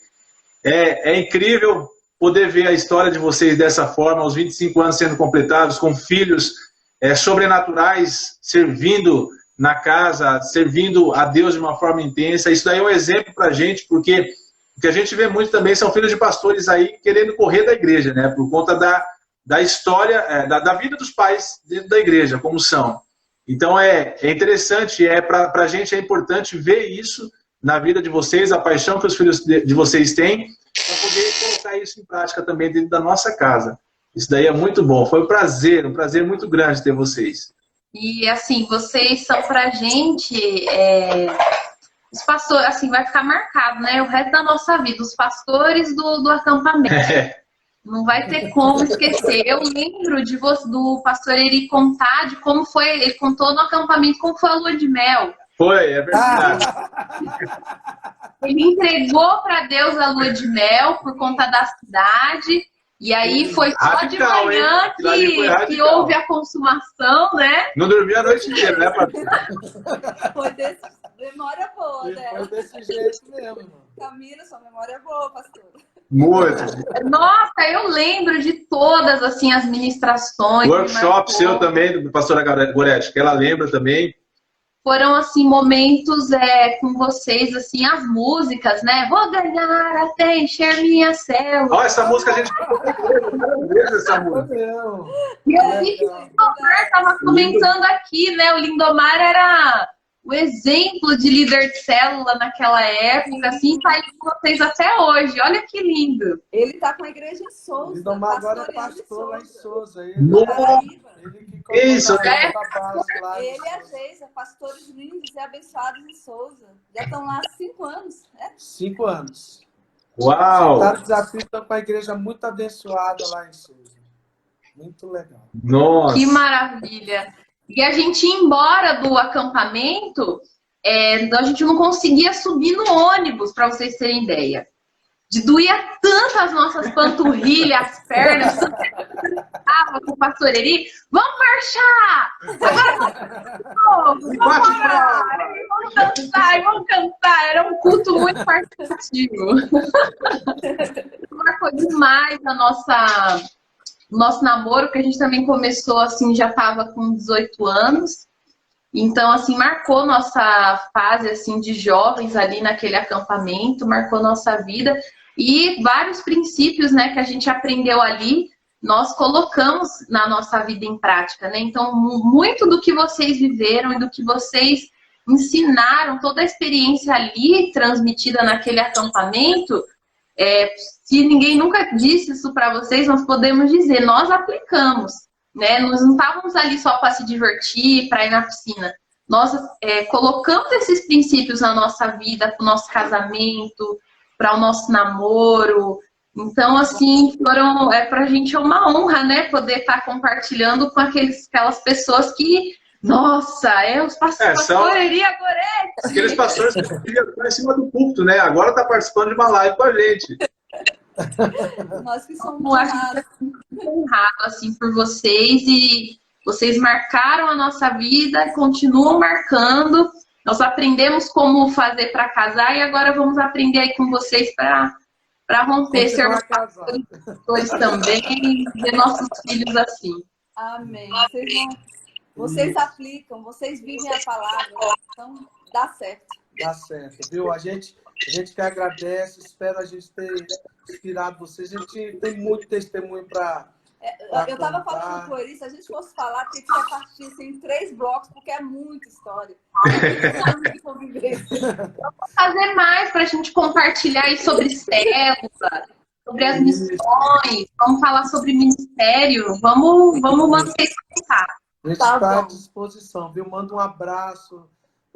É incrível poder ver a história de vocês dessa forma, aos 25 anos sendo completados, com filhos sobrenaturais, servindo na casa, servindo a Deus de uma forma intensa. Isso daí é um exemplo para a gente, porque o que a gente vê muito também são filhos de pastores aí querendo correr da igreja, né, por conta da história, da vida dos pais dentro da igreja, como são. Então é interessante, para a gente é importante ver isso na vida de vocês, a paixão que os filhos de vocês têm, para poder colocar isso em prática também dentro da nossa casa. Isso daí é muito bom. Foi um prazer muito grande ter vocês. E assim, vocês são pra gente, os pastores, assim, vai ficar marcado, né? O resto da nossa vida, os pastores do acampamento. Não vai ter como esquecer. Eu lembro do pastor Eri contar de como foi, ele contou no acampamento como foi a lua de mel. Foi, é verdade. Ele entregou para Deus a lua de mel por conta da cidade. E aí foi só radical, de manhã que houve a consumação, né? Não dormi a noite inteira, né, pastor? Foi desse... Memória boa, né? Foi desse jeito mesmo, irmão. Camila, sua memória é boa, pastor. Muito. Nossa, eu lembro de todas, assim, as ministrações. Workshop seu também, do pastora Goretti, que ela lembra também. Foram, assim, momentos com vocês, assim, as músicas, né? Vou ganhar até encher minha célula. Olha, essa música a gente... essa música. E eu vi que o Lindomar estava comentando aqui, né? O Lindomar era o exemplo de líder de célula naquela época, assim, tá aí com vocês até hoje. Olha que lindo. Ele tá com a igreja em Souza. O Lindomar agora é pastor lá em Souza. Isso, Ele e a Geisa, pastores lindos e abençoados em Souza. Já estão lá há 5 anos, né? 5 anos. Uau! Tá desafio com a igreja muito abençoada lá em Souza. Muito legal. Nossa! Que maravilha! E a gente ia embora do acampamento, a gente não conseguia subir no ônibus, para vocês terem ideia. Doía tanto as nossas panturrilhas, as pernas, tava com o pastor Eri, vamos marchar! Vamos cantar! Era um culto muito participativo. Marcou demais nosso namoro, que a gente também começou assim, já estava com 18 anos. Então, assim, marcou nossa fase assim, de jovens ali naquele acampamento, marcou nossa vida. E vários princípios, né, que a gente aprendeu ali, nós colocamos na nossa vida em prática, né? Então, muito do que vocês viveram e do que vocês ensinaram, toda a experiência ali transmitida naquele acampamento, se ninguém nunca disse isso para vocês, nós podemos dizer, nós aplicamos, né? Nós não estávamos ali só para se divertir, para ir na piscina. Nós colocamos esses princípios na nossa vida, para o nosso casamento, para o nosso namoro. Então, assim, para a gente é uma honra, né? Poder estar compartilhando com aquelas pessoas que, nossa, os pastores Goretti. Aqueles pastores que estão em cima do púlpito, né? Agora está participando de uma live com a gente. Nós que somos honrados. Honrado, assim, por vocês. E vocês marcaram a nossa vida, continuam marcando. Nós aprendemos como fazer para casar e agora vamos aprender aí com vocês para romper, ser pastores também, ver nossos filhos assim. Amém. Vocês aplicam, vocês vivem a palavra, então dá certo. Dá certo, viu? A gente que agradece, espero a gente ter inspirado vocês. A gente tem muito testemunho para... Eu estava falando com ele, se a gente fosse falar, teria que partir assim, em 3 blocos, porque é muita história. Vamos fazer mais para a gente compartilhar aí sobre célula, sobre as missões, vamos falar sobre ministério, vamos manter esse contato. A gente está à disposição, viu? Manda um abraço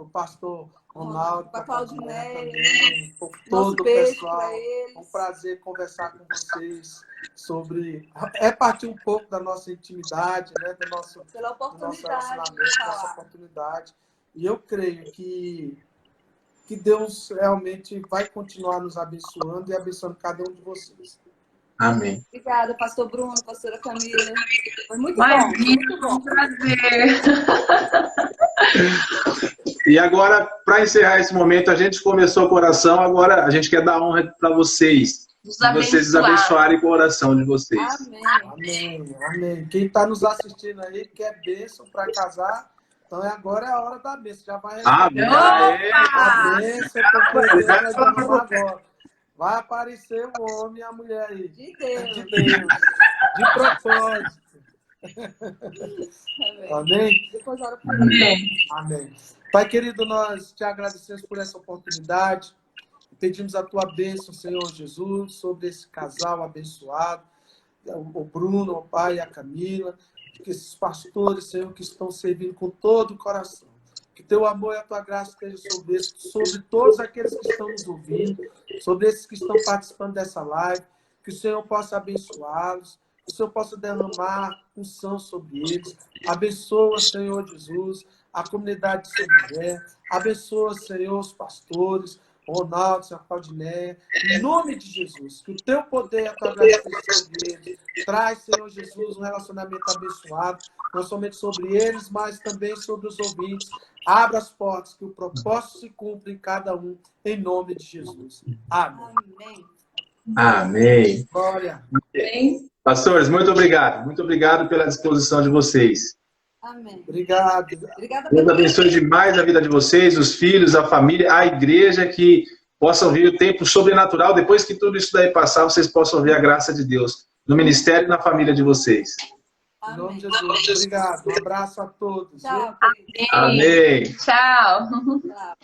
o pastor Ronaldo, para a Claudineia, também, por todo o pessoal. É um prazer conversar com vocês sobre... partir um pouco da nossa intimidade, né? do nosso relacionamento, da nossa oportunidade. E eu creio que Deus realmente vai continuar nos abençoando e abençoando cada um de vocês. Amém. Obrigada, pastor Bruno, pastora Camila. Foi muito bom. Um prazer. E agora, para encerrar esse momento, a gente começou com oração, agora a gente quer dar honra para vocês. Vocês abençoarem com a oração de vocês. Amém. Amém, amém. Quem está nos assistindo aí, quer bênção para casar, então agora é a hora da bênção. Já vai receber a bênção, porque Deus vai derramar agora. Vai aparecer o homem e a mulher aí. De Deus. De Deus. De propósito. Amém? Depois ora por ele. Amém. Pai querido, nós te agradecemos por essa oportunidade. Pedimos a tua bênção, Senhor Jesus, sobre esse casal abençoado, o Bruno, o pai e a Camila, que esses pastores, Senhor, que estão servindo com todo o coração. Que teu amor e a tua graça estejam sobre todos aqueles que estão nos ouvindo, sobre esses que estão participando dessa live, que o Senhor possa abençoá-los, que o Senhor possa derramar unção sobre eles. Abençoa, Senhor Jesus, a comunidade de São José, abençoa, Senhor, os pastores, Ronaldo, São Claudineia, em nome de Jesus, que o teu poder e a tua graça estejam sobre eles. Traz, Senhor Jesus, um relacionamento abençoado, não somente sobre eles, mas também sobre os ouvintes. Abra as portas, que o propósito se cumpra em cada um, em nome de Jesus. Amém. Amém. Amém. Glória. Pastores, muito obrigado. Muito obrigado pela disposição de vocês. Amém. Obrigado. Deus abençoe demais a vida de vocês, os filhos, a família, a igreja, que possam ver o tempo sobrenatural. Depois que tudo isso daí passar, vocês possam ver a graça de Deus no ministério e na família de vocês. Em nome de Jesus. Obrigado. Um abraço a todos. Tchau. Amém. Tchau. Tchau.